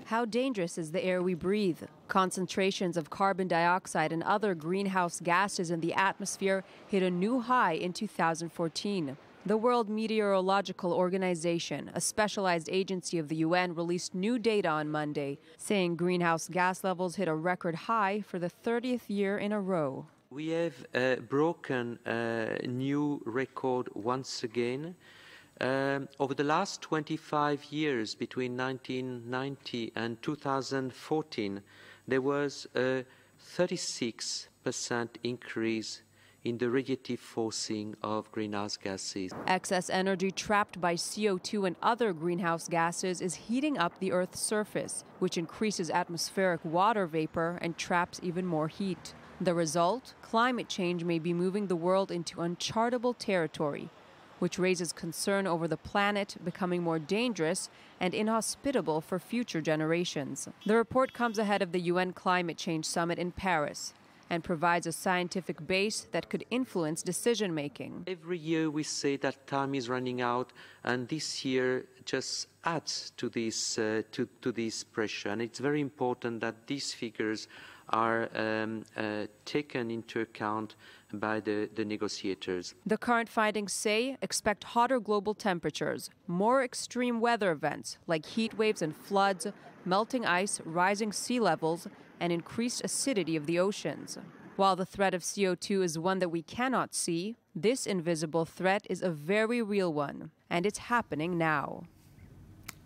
How dangerous is the air we breathe? Concentrations of carbon dioxide and other greenhouse gases in the atmosphere hit a new high in 2014. The World Meteorological Organization, a specialized agency of the UN, released new data on Monday, saying greenhouse gas levels hit a record high for the 30th year in a row. We have broken a new record once again. Over the last 25 years, between 1990 and 2014, there was a 36% increase in the radiative forcing of greenhouse gases. Excess energy trapped by CO2 and other greenhouse gases is heating up the Earth's surface, which increases atmospheric water vapor and traps even more heat. The result? Climate change may be moving the world into unchartable territory, which raises concern over the planet becoming more dangerous and inhospitable for future generations. The report comes ahead of the UN Climate Change Summit in Paris and provides a scientific base that could influence decision-making. Every year we say that time is running out, and this year just adds to this pressure. And it's very important that these figures are taken into account by the negotiators. The current findings say expect hotter global temperatures, more extreme weather events like heat waves and floods, melting ice, rising sea levels, and increased acidity of the oceans. While the threat of CO2 is one that we cannot see, this invisible threat is a very real one, and it's happening now.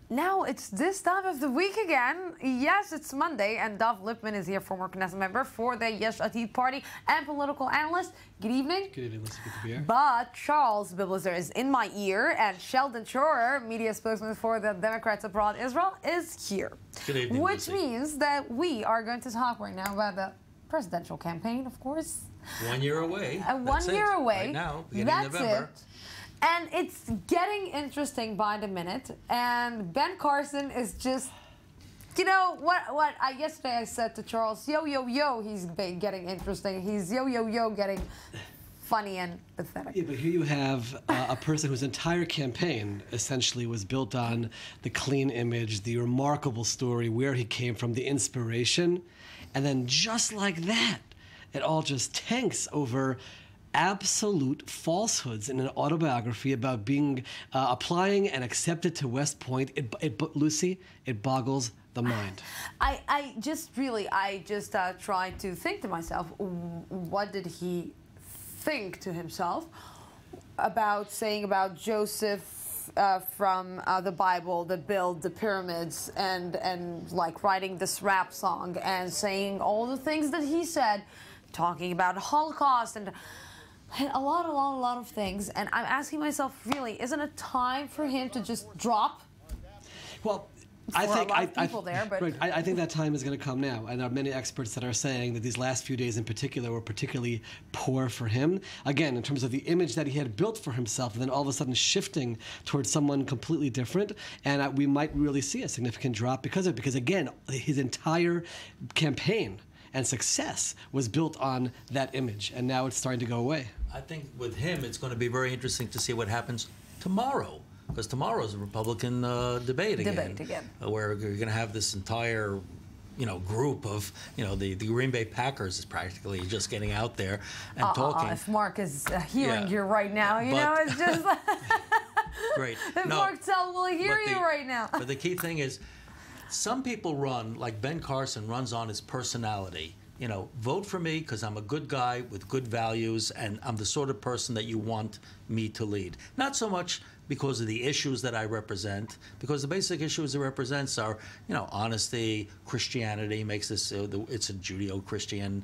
now it's this time of the week again. Yes, it's Monday, and Dov Lipman is here, former Knesset member for the Yesh Atid party and political analyst. Good evening. Good evening, Lucy. Good to be here. But Charles Biblezer is in my ear, and Sheldon Schroer, media spokesman for the Democrats Abroad Israel, is here. Good evening, Which Lucy. means that we are going to talk right now about the presidential campaign, of course. 1 year away. One year away. Right now, beginning of November. It. And it's getting interesting by the minute. And Ben Carson is just, you know, yesterday I said to Charles, yo, he's getting interesting. He's yo, getting funny and pathetic. Yeah, but here you have a person whose entire campaign essentially was built on the clean image, the remarkable story, where he came from, the inspiration. And then just like that, it all just tanks over absolute falsehoods in an autobiography about being applying and accepted to West Point. Lucy, it boggles the mind. I just tried to think to myself, what did he think to himself about saying about Joseph from the Bible, that built the pyramids, and like writing this rap song and saying all the things that he said, talking about the Holocaust and a lot of things. And I'm asking myself, really, isn't it time for him to just drop? Well, I think that time is going to come now, and there are many experts that are saying that these last few days in particular were particularly poor for him. Again, in terms of the image that he had built for himself, and then all of a sudden shifting towards someone completely different, and we might really see a significant drop because of it. Because again, his entire campaign and success was built on that image, and now it's starting to go away. I think with him, it's going to be very interesting to see what happens tomorrow. Because tomorrow is a Republican debate again, where you're going to have this entire, group of, the Green Bay Packers is practically just getting out there and talking. If Mark is hearing you right now, it's just great. If Mark Tell will hear you right now. But the key thing is, some people run, like Ben Carson runs on his personality. Vote for me because I'm a good guy with good values, and I'm the sort of person that you want me to lead. Not so much because of the issues that I represent, because the basic issues it represents are, honesty, Christianity makes this, it's a Judeo-Christian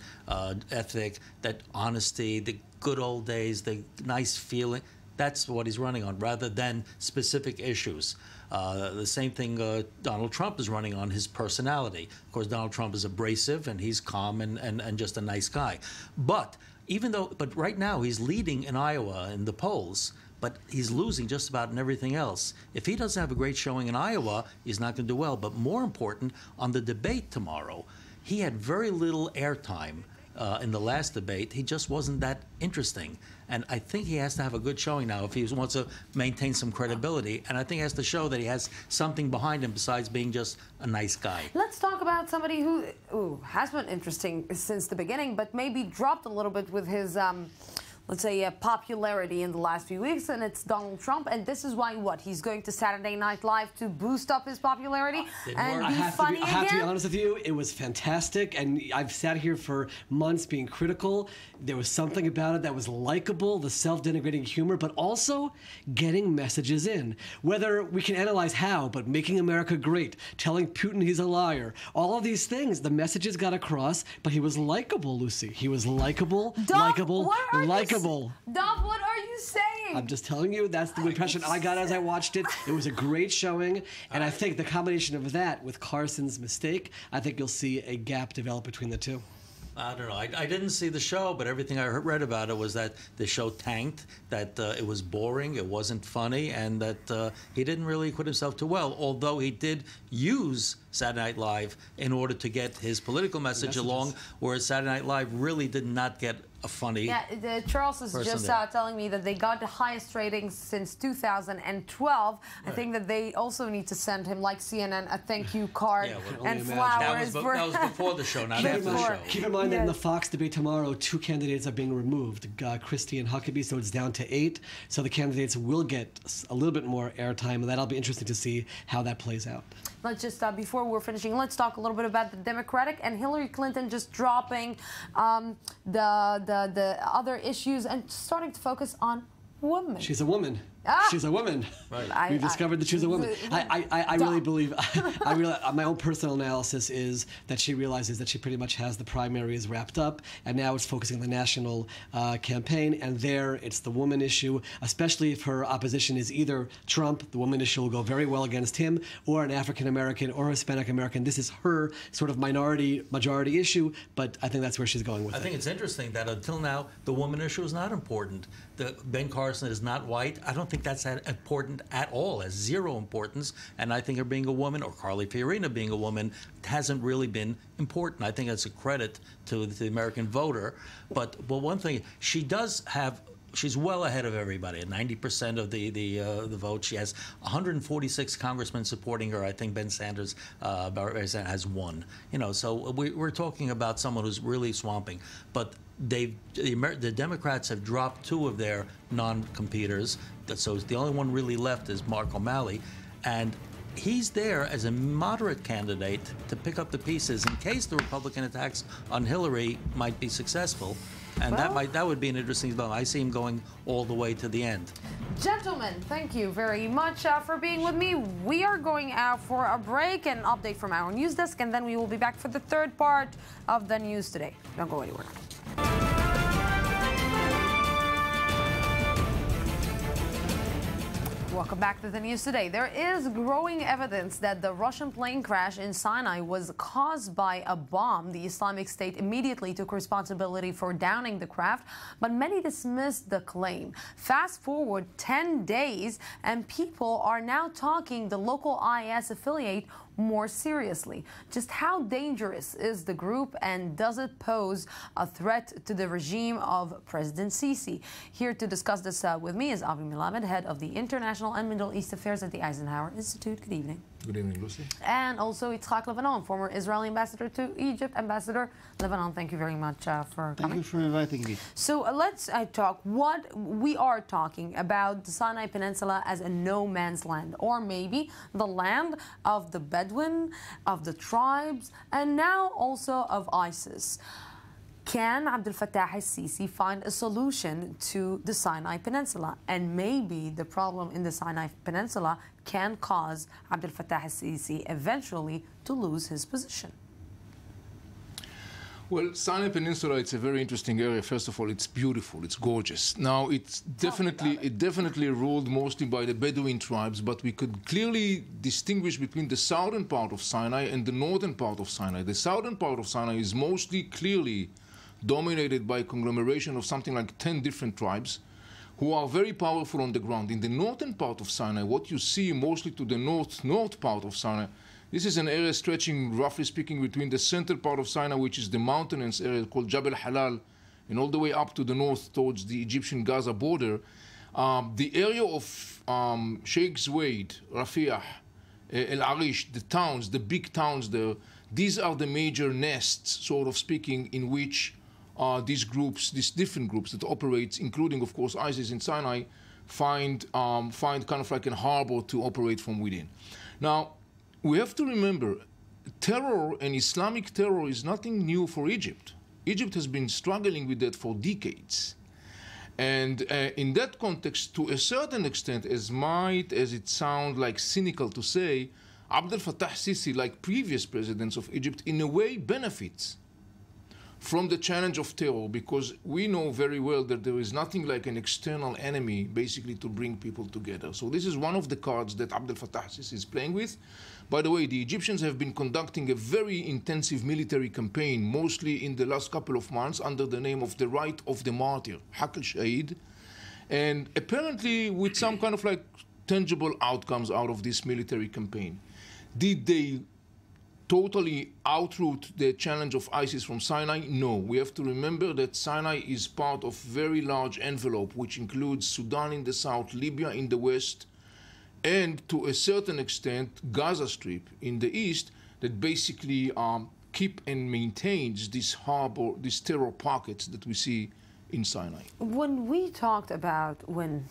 ethic, that honesty, the good old days, the nice feeling, that's what he's running on, rather than specific issues. The same thing Donald Trump is running on, his personality. Of course, Donald Trump is abrasive, and he's calm and just a nice guy. But right now he's leading in Iowa in the polls, but he's losing just about in everything else. If he doesn't have a great showing in Iowa, he's not going to do well. But more important, on the debate tomorrow, he had very little airtime in the last debate. He just wasn't that interesting. And I think he has to have a good showing now if he wants to maintain some credibility. And I think he has to show that he has something behind him besides being just a nice guy. Let's talk about somebody who has been interesting since the beginning, but maybe dropped a little bit with his let's say, popularity in the last few weeks, and it's Donald Trump. And this is why, he's going to Saturday Night Live to boost up his popularity and be funny again? I have to be honest with you, it was fantastic, and I've sat here for months being critical. There was something about it that was likable, the self-denigrating humor, but also getting messages in. Whether we can analyze how, but making America great, telling Putin he's a liar, all of these things, the messages got across, but he was likable, Lucy. He was likable, likable. Dov, what are you saying? I'm just telling you, that's the impression I got as I watched it. It was a great showing, and I think the combination of that with Carson's mistake, I think you'll see a gap develop between the two. I don't know. I didn't see the show, but everything I read about it was that the show tanked, that it was boring, it wasn't funny, and that he didn't really acquit himself too well, although he did use Saturday Night Live in order to get his political message along, whereas Saturday Night Live really did not get a funny Charles is just telling me that they got the highest ratings since 2012. I think that they also need to send him, like CNN, a thank you card and flowers. That was before the show, not after the show. Keep in mind that in the Fox debate tomorrow, 2 candidates are being removed, Christie and Huckabee, so it's down to 8. So the candidates will get a little bit more airtime, and that'll be interesting to see how that plays out. Let's just, before we're finishing, let's talk a little bit about the Democratic and Hillary Clinton just dropping the other issues and starting to focus on women. She's a woman. She's a woman. Right. We've discovered that she's a woman. I really believe, my own personal analysis is that she realizes that she pretty much has the primaries wrapped up, and now it's focusing on the national campaign, and there it's the woman issue, especially if her opposition is either Trump, the woman issue will go very well against him, or an African American or Hispanic American. This is her sort of majority issue, but I think that's where she's going with it. I think it's interesting that until now, the woman issue is not important. Ben Carson is not white. I don't think that's that important at all, has zero importance. And I think her being a woman, or Carly Fiorina being a woman, hasn't really been important. I think that's a credit to the American voter. But one thing, she does have, she's well ahead of everybody, at 90% of the vote. She has 146 congressmen supporting her. I think Ben Sanders has one. You know, so we're talking about someone who's really swamping. But the Democrats have dropped two of their non-competitors. So the only one really left is Mark O'Malley, and he's there as a moderate candidate to pick up the pieces in case the Republican attacks on Hillary might be successful. And that would be an interesting development. I see him going all the way to the end. Gentlemen, thank you very much for being with me. We are going out for a break and update from our news desk, and then we will be back for the third part of the news today. Don't go anywhere. Welcome back to the news today. There is growing evidence that the Russian plane crash in Sinai was caused by a bomb. The Islamic State immediately took responsibility for downing the craft, but many dismissed the claim. Fast forward 10 days, and people are now talking the local IS affiliate more seriously. Just how dangerous is the group, and does it pose a threat to the regime of President Sisi? Here to discuss this with me is Avi Melamed, head of the International and Middle East Affairs at the Eisenhower Institute. Good evening. Good evening, Lucy. And also Yitzhak Lebanon, former Israeli ambassador to Egypt. Ambassador Lebanon, thank you very much for coming. Thank you for inviting me. So let's talk. What we are talking about the Sinai Peninsula as a no man's land, or maybe the land of the Bedouin, of the tribes, and now also of ISIS. Can Abdel Fattah al-Sisi find a solution to the Sinai Peninsula? And maybe the problem in the Sinai Peninsula can cause Abdel Fattah al-Sisi eventually to lose his position. Well, Sinai Peninsula, it's a very interesting area. First of all, it's beautiful, it's gorgeous. Now, it definitely ruled mostly by the Bedouin tribes, but we could clearly distinguish between the southern part of Sinai and the northern part of Sinai. The southern part of Sinai is mostly clearly dominated by a conglomeration of something like 10 different tribes who are very powerful on the ground. In the northern part of Sinai, what you see mostly to the north part of Sinai, this is an area stretching, roughly speaking, between the central part of Sinai, which is the mountainous area called Jabal Halal, and all the way up to the north towards the Egyptian-Gaza border. The area of Sheikh Zweid, Rafiah, El Arish, the towns, the big towns there, these are the major nests, sort of speaking, in which these groups, these different groups that operate, including, of course, ISIS in Sinai, find kind of like a harbor to operate from within. Now, we have to remember, terror and Islamic terror is nothing new for Egypt. Egypt has been struggling with that for decades. And in that context, to a certain extent, as it sounds like cynical to say, Abdel Fattah Sisi, like previous presidents of Egypt, in a way benefits from the challenge of terror, because we know very well that there is nothing like an external enemy basically to bring people together. So this is one of the cards that Abdel Fattah Sisi is playing with. By the way, the Egyptians have been conducting a very intensive military campaign, mostly in the last couple of months, under the name of the Right of the Martyr, Haq al-Shahid, and apparently with some kind of like tangible outcomes out of this military campaign. Did they totally outroot the challenge of ISIS from Sinai? No. We have to remember that Sinai is part of a very large envelope, which includes Sudan in the south, Libya in the west, and to a certain extent, Gaza Strip in the east, that basically keep and maintains this harbor, these terror pockets that we see in Sinai. When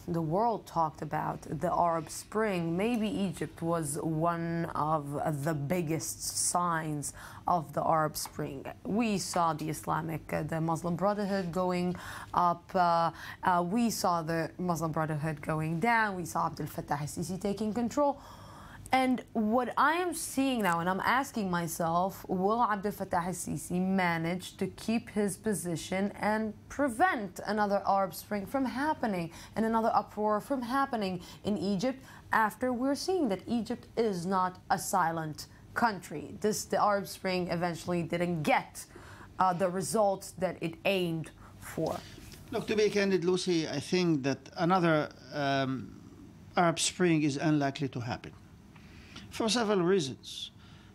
the world talked about the Arab Spring, maybe Egypt was one of the biggest signs of the Arab Spring. We saw the Muslim Brotherhood going up. We saw the Muslim Brotherhood going down. We saw Abdel Fattah al-Sisi taking control. And what I am seeing now, and I'm asking myself, will Abdel Fattah al-Sisi manage to keep his position and prevent another Arab Spring from happening and another uproar from happening in Egypt after we're seeing that Egypt is not a silent country? The Arab Spring eventually didn't get the results that it aimed for. Look, to be candid, Lucy, I think that another Arab Spring is unlikely to happen, for several reasons.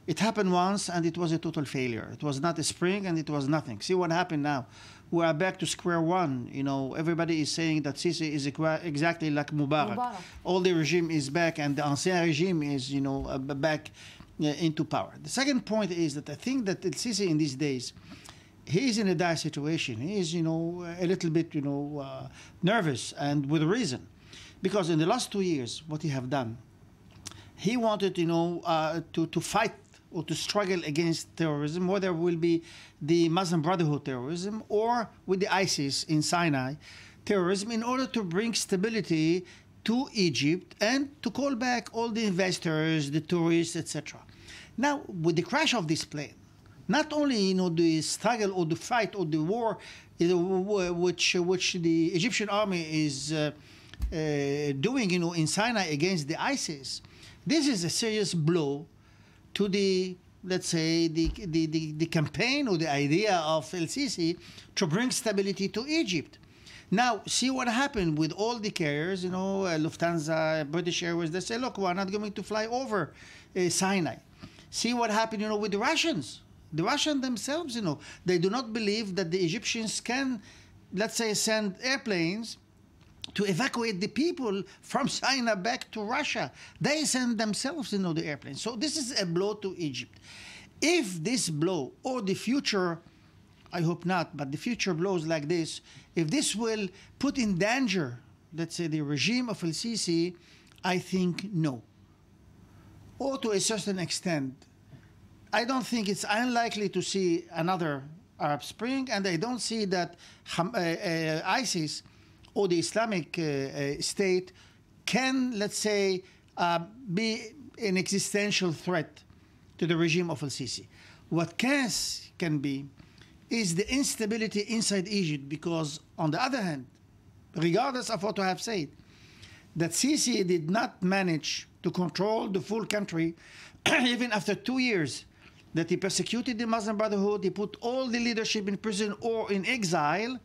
It happened once and it was a total failure. It was not a spring and it was nothing. See what happened now. We are back to square one. You know, everybody is saying that Sisi is exactly like Mubarak. All the regime is back and the ancien regime is, you know, back into power. The second point is that I think that Sisi in these days, he is in a dire situation. He is, you know, a little bit, you know, nervous, and with reason. Because in the last 2 years, what he have done, he wanted, you know, to fight or to struggle against terrorism, whether it will be the Muslim Brotherhood terrorism or with the ISIS in Sinai terrorism, in order to bring stability to Egypt and to call back all the investors, the tourists, etc. Now, with the crash of this plane, not only, you know, the struggle or the fight or the war, which the Egyptian army is doing, you know, in Sinai against the ISIS, this is a serious blow to the, let's say, the campaign or the idea of el-Sisi to bring stability to Egypt. Now, see what happened with all the carriers, you know, Lufthansa, British Airways. They say, look, we're not going to fly over Sinai. See what happened, you know, with the Russians. The Russians themselves, you know, they do not believe that the Egyptians can, let's say, send airplanes to evacuate the people from Sinai back to Russia. They send themselves, you know, the airplanes. So this is a blow to Egypt. If this blow, or the future, I hope not, but the future blows like this, if this will put in danger, let's say, the regime of el-Sisi, I think no. Or to a certain extent, I don't think it's unlikely to see another Arab Spring, and I don't see that ISIS or the Islamic State can, let's say, be an existential threat to the regime of el-Sisi. What can be is the instability inside Egypt, because on the other hand, regardless of what I have said, that Sisi did not manage to control the full country even after 2 years, that he persecuted the Muslim Brotherhood, he put all the leadership in prison or in exile.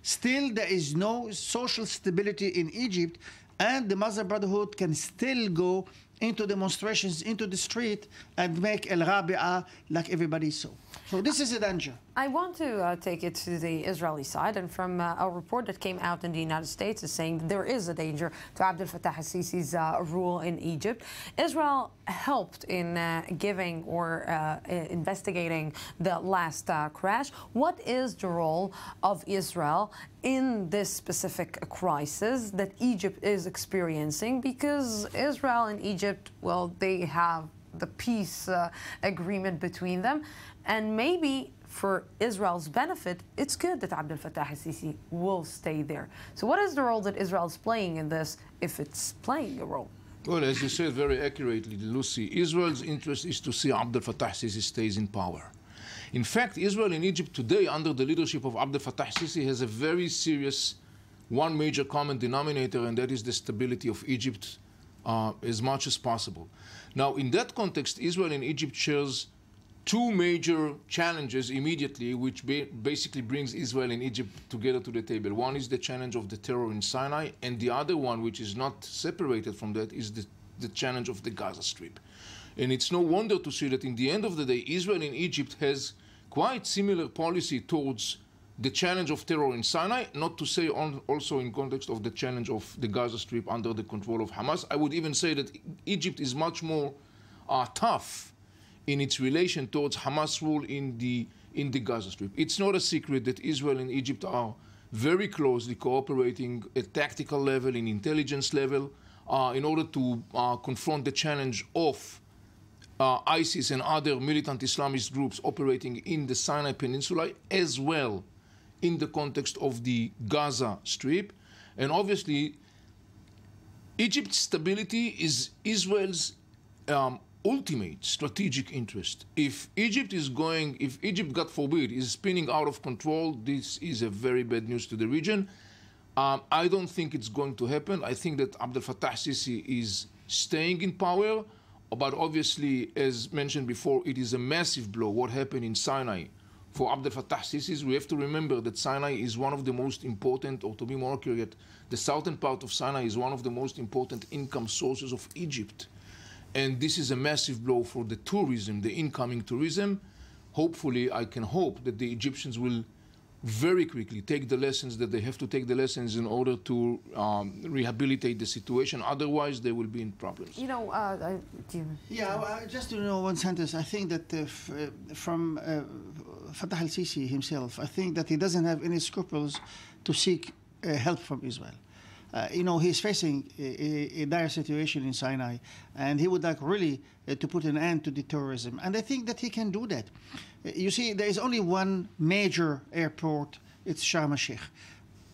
Still, there is no social stability in Egypt, and the Muslim Brotherhood can still go into demonstrations, into the street, and make el-Rabi'a like everybody saw. So this is a danger. I want to take it to the Israeli side, and from a report that came out in the United States is saying that there is a danger to Abdel Fattah al-Sisi's rule in Egypt. Israel helped in giving or investigating the last crash. What is the role of Israel in this specific crisis that Egypt is experiencing? Because Israel and Egypt, well, they have the peace agreement between them, and maybe for Israel's benefit, it's good that Abdel Fattah al-Sisi will stay there. So what is the role that Israel is playing in this, if it's playing a role? Well, as you said very accurately, Lucy, Israel's interest is to see Abdel Fattah al-Sisi stays in power. In fact, Israel in Egypt today, under the leadership of Abdel Fattah al-Sisi, has a very serious, one major common denominator, and that is the stability of Egypt as much as possible. Now, in that context, Israel and Egypt shares two major challenges immediately, which basically brings Israel and Egypt together to the table. One is the challenge of the terror in Sinai, and the other one, which is not separated from that, is the challenge of the Gaza Strip. And it's no wonder to see that in the end of the day, Israel and Egypt has quite similar policy towards the challenge of terror in Sinai, not to say also in context of the challenge of the Gaza Strip under the control of Hamas. I would even say that Egypt is much more tough in its relation towards Hamas rule in the Gaza Strip. It's not a secret that Israel and Egypt are very closely cooperating at tactical level, in intelligence level, in order to confront the challenge of ISIS and other militant Islamist groups operating in the Sinai Peninsula, as well in the context of the Gaza Strip. And obviously, Egypt's stability is Israel's ultimate strategic interest. If Egypt, God forbid, is spinning out of control, this is a very bad news to the region. I don't think it's going to happen. I think that Abdel Fattah Sisi is staying in power, but obviously, as mentioned before, it is a massive blow what happened in Sinai. For Abdel Fattah Sisi, we have to remember that Sinai is one of the most important, or to be more accurate, the southern part of Sinai is one of the most important income sources of Egypt. And this is a massive blow for the tourism, the incoming tourism. Hopefully, I can hope that the Egyptians will very quickly take the lessons that they have to take the lessons in order to rehabilitate the situation. Otherwise, they will be in problems. You know, just to know one sentence, I think that from Fattah al-Sisi himself, I think that he doesn't have any scruples to seek help from Israel. You know, he's facing a dire situation in Sinai, and he would like really to put an end to the terrorism. And I think that he can do that. You see, there is only one major airport, it's Sharm el-Sheikh.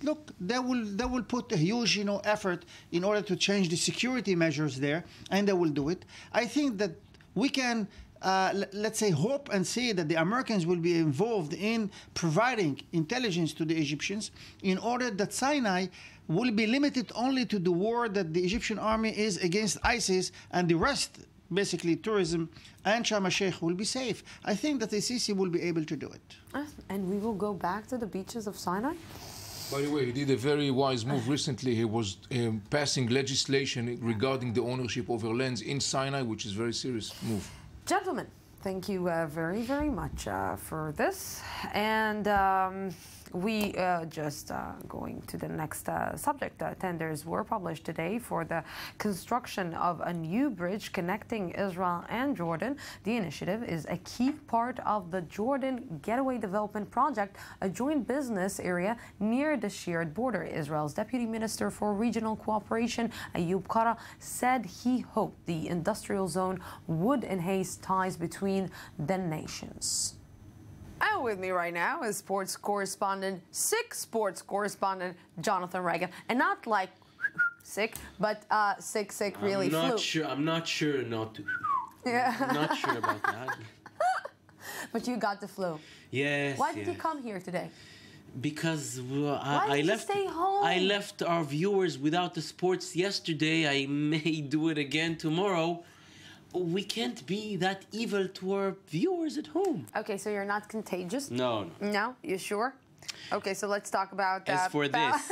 Look, they will put a huge, effort in order to change the security measures there, and they will do it. I think that we can, let's say, hope and see that the Americans will be involved in providing intelligence to the Egyptians in order that Sinai will be limited only to the war that the Egyptian army is against ISIS, and the rest, basically tourism and Sharm el-Sheikh, will be safe. I think that the Sisi will be able to do it. And we will go back to the beaches of Sinai? By the way, he did a very wise move recently. He was passing legislation regarding the ownership over lands in Sinai, which is a very serious move. Gentlemen, thank you very, very much for this. And we just going to the next subject. Tenders were published today for the construction of a new bridge connecting Israel and Jordan. The initiative is a key part of the Jordan Getaway Development Project, a joint business area near the shared border. Israel's Deputy Minister for Regional Cooperation, Ayub Kara, said he hoped the industrial zone would enhance ties between the nations. And with me right now is sports correspondent Jonathan Reagan. And not like sick, but sick, really flu. I'm not sure not to. Yeah. I'm not sure about that. But you got the flu. Yes. Why did you come here today? Because I left. Stay home? I left our viewers without the sports yesterday. I may do it again tomorrow. We can't be that evil to our viewers at home. Okay, so you're not contagious? No. No? You sure? Okay, so let's talk about... As for this...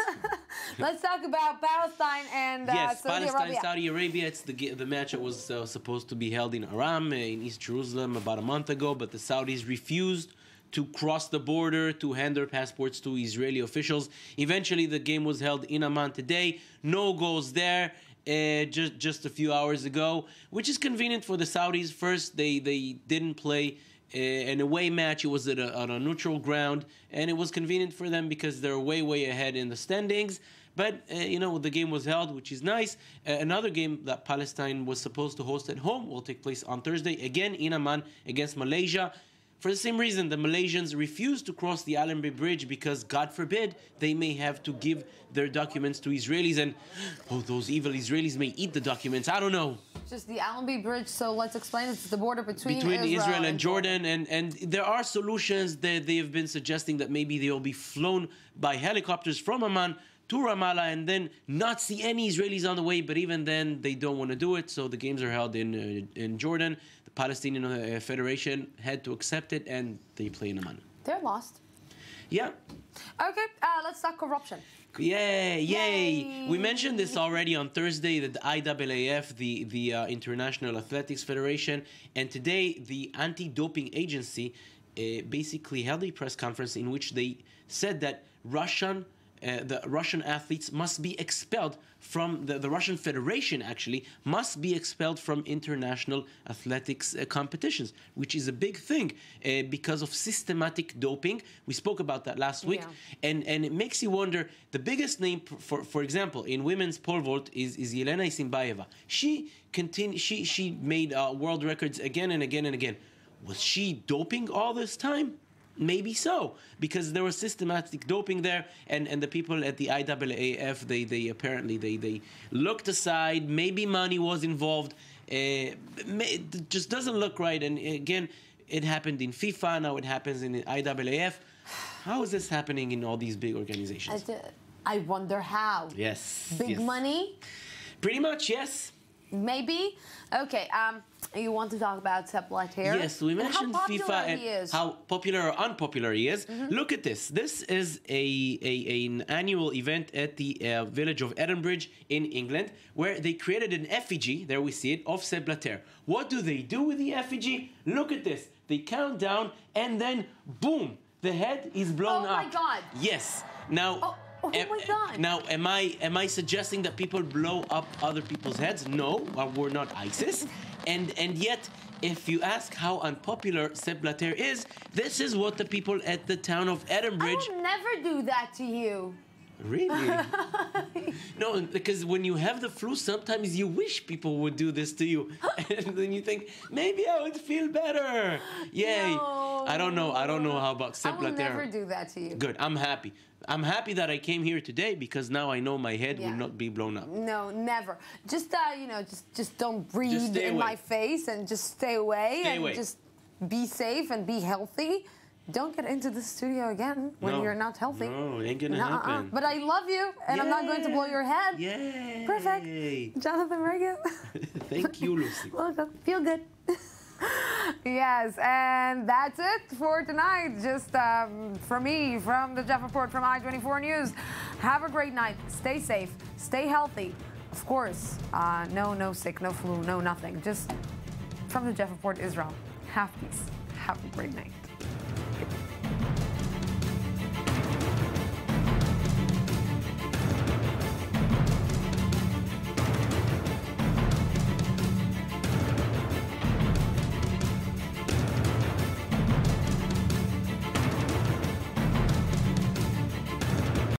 let's talk about Palestine and Saudi Arabia. Saudi Arabia. It's the match that was supposed to be held in Aram, in East Jerusalem, about a month ago, but the Saudis refused to cross the border to hand their passports to Israeli officials. Eventually, the game was held in Amman today. No goals there. Just a few hours ago, which is convenient for the Saudis. First, they didn't play an away match. It was on a neutral ground, and it was convenient for them because they're way ahead in the standings. But, the game was held, which is nice. Another game that Palestine was supposed to host at home will take place on Thursday, again in Amman against Malaysia. For the same reason, the Malaysians refused to cross the Allenby Bridge because, God forbid, they may have to give their documents to Israelis, and those evil Israelis may eat the documents. I don't know. Just the Allenby Bridge, so let's explain. It's the border between Israel and Jordan, and there are solutions that they have been suggesting that maybe they will be flown by helicopters from Amman to Ramallah and then not see any Israelis on the way, but even then they don't want to do it, so the games are held in Jordan. The Palestinian Federation had to accept it, and they play in Amman. They're lost. Yeah. Okay, let's talk corruption. Yay! We mentioned this already on Thursday, that the IAAF, the International Athletics Federation, and today the Anti-Doping Agency basically held a press conference in which they said that Russian the Russian athletes must be expelled from the Russian Federation, actually, must be expelled from international athletics competitions, which is a big thing because of systematic doping. We spoke about that last week. Yeah. And it makes you wonder, the biggest name, for example, in women's pole vault is Yelena Isinbayeva. She made world records again and again and again. Was she doping all this time? Maybe so, because there was systematic doping there, and the people at the IAAF, they apparently they looked aside. Maybe money was involved. It just doesn't look right. And again, it happened in FIFA. Now it happens in the IAAF. How is this happening in all these big organizations? I wonder how. Yes. Big money? Pretty much, yes. Maybe. Okay. You want to talk about Sepp Blatter? Yes, we mentioned FIFA and how popular or unpopular he is. Mm-hmm. Look at this. This is an annual event at the village of Edinburgh in England, where they created an effigy, there we see it, of Sepp Blatter. What do they do with the effigy? Look at this. They count down, and then boom, the head is blown up. Oh my God. Yes. Now. Oh my God. Now, am I suggesting that people blow up other people's heads? No, we're not ISIS. And yet, if you ask how unpopular Sepp Blatter is, this is what the people at the town of Edinburgh... I would never do that to you. Really? No, because when you have the flu, sometimes you wish people would do this to you. And then you think, maybe I would feel better. Yay. No. I don't know how about Sepp Blatter. I will never do that to you. Good, I'm happy. I'm happy that I came here today because now I know my head will not be blown up. No, never. Just just don't breathe in my face and just stay away just be safe and be healthy. Don't get into the studio again when you're not healthy. No, it ain't gonna happen. But I love you, and I'm not going to blow your head. Yay! Perfect. Jonathan Reagan. Thank you, Lucy. Welcome. Feel good. Yes, and that's it for tonight. Just from me, from the Jaffa Port, from I-24 News. Have a great night. Stay safe. Stay healthy. Of course, no sick, no flu, no nothing. Just from the Jaffa Port, Israel. Have peace. Have a great night.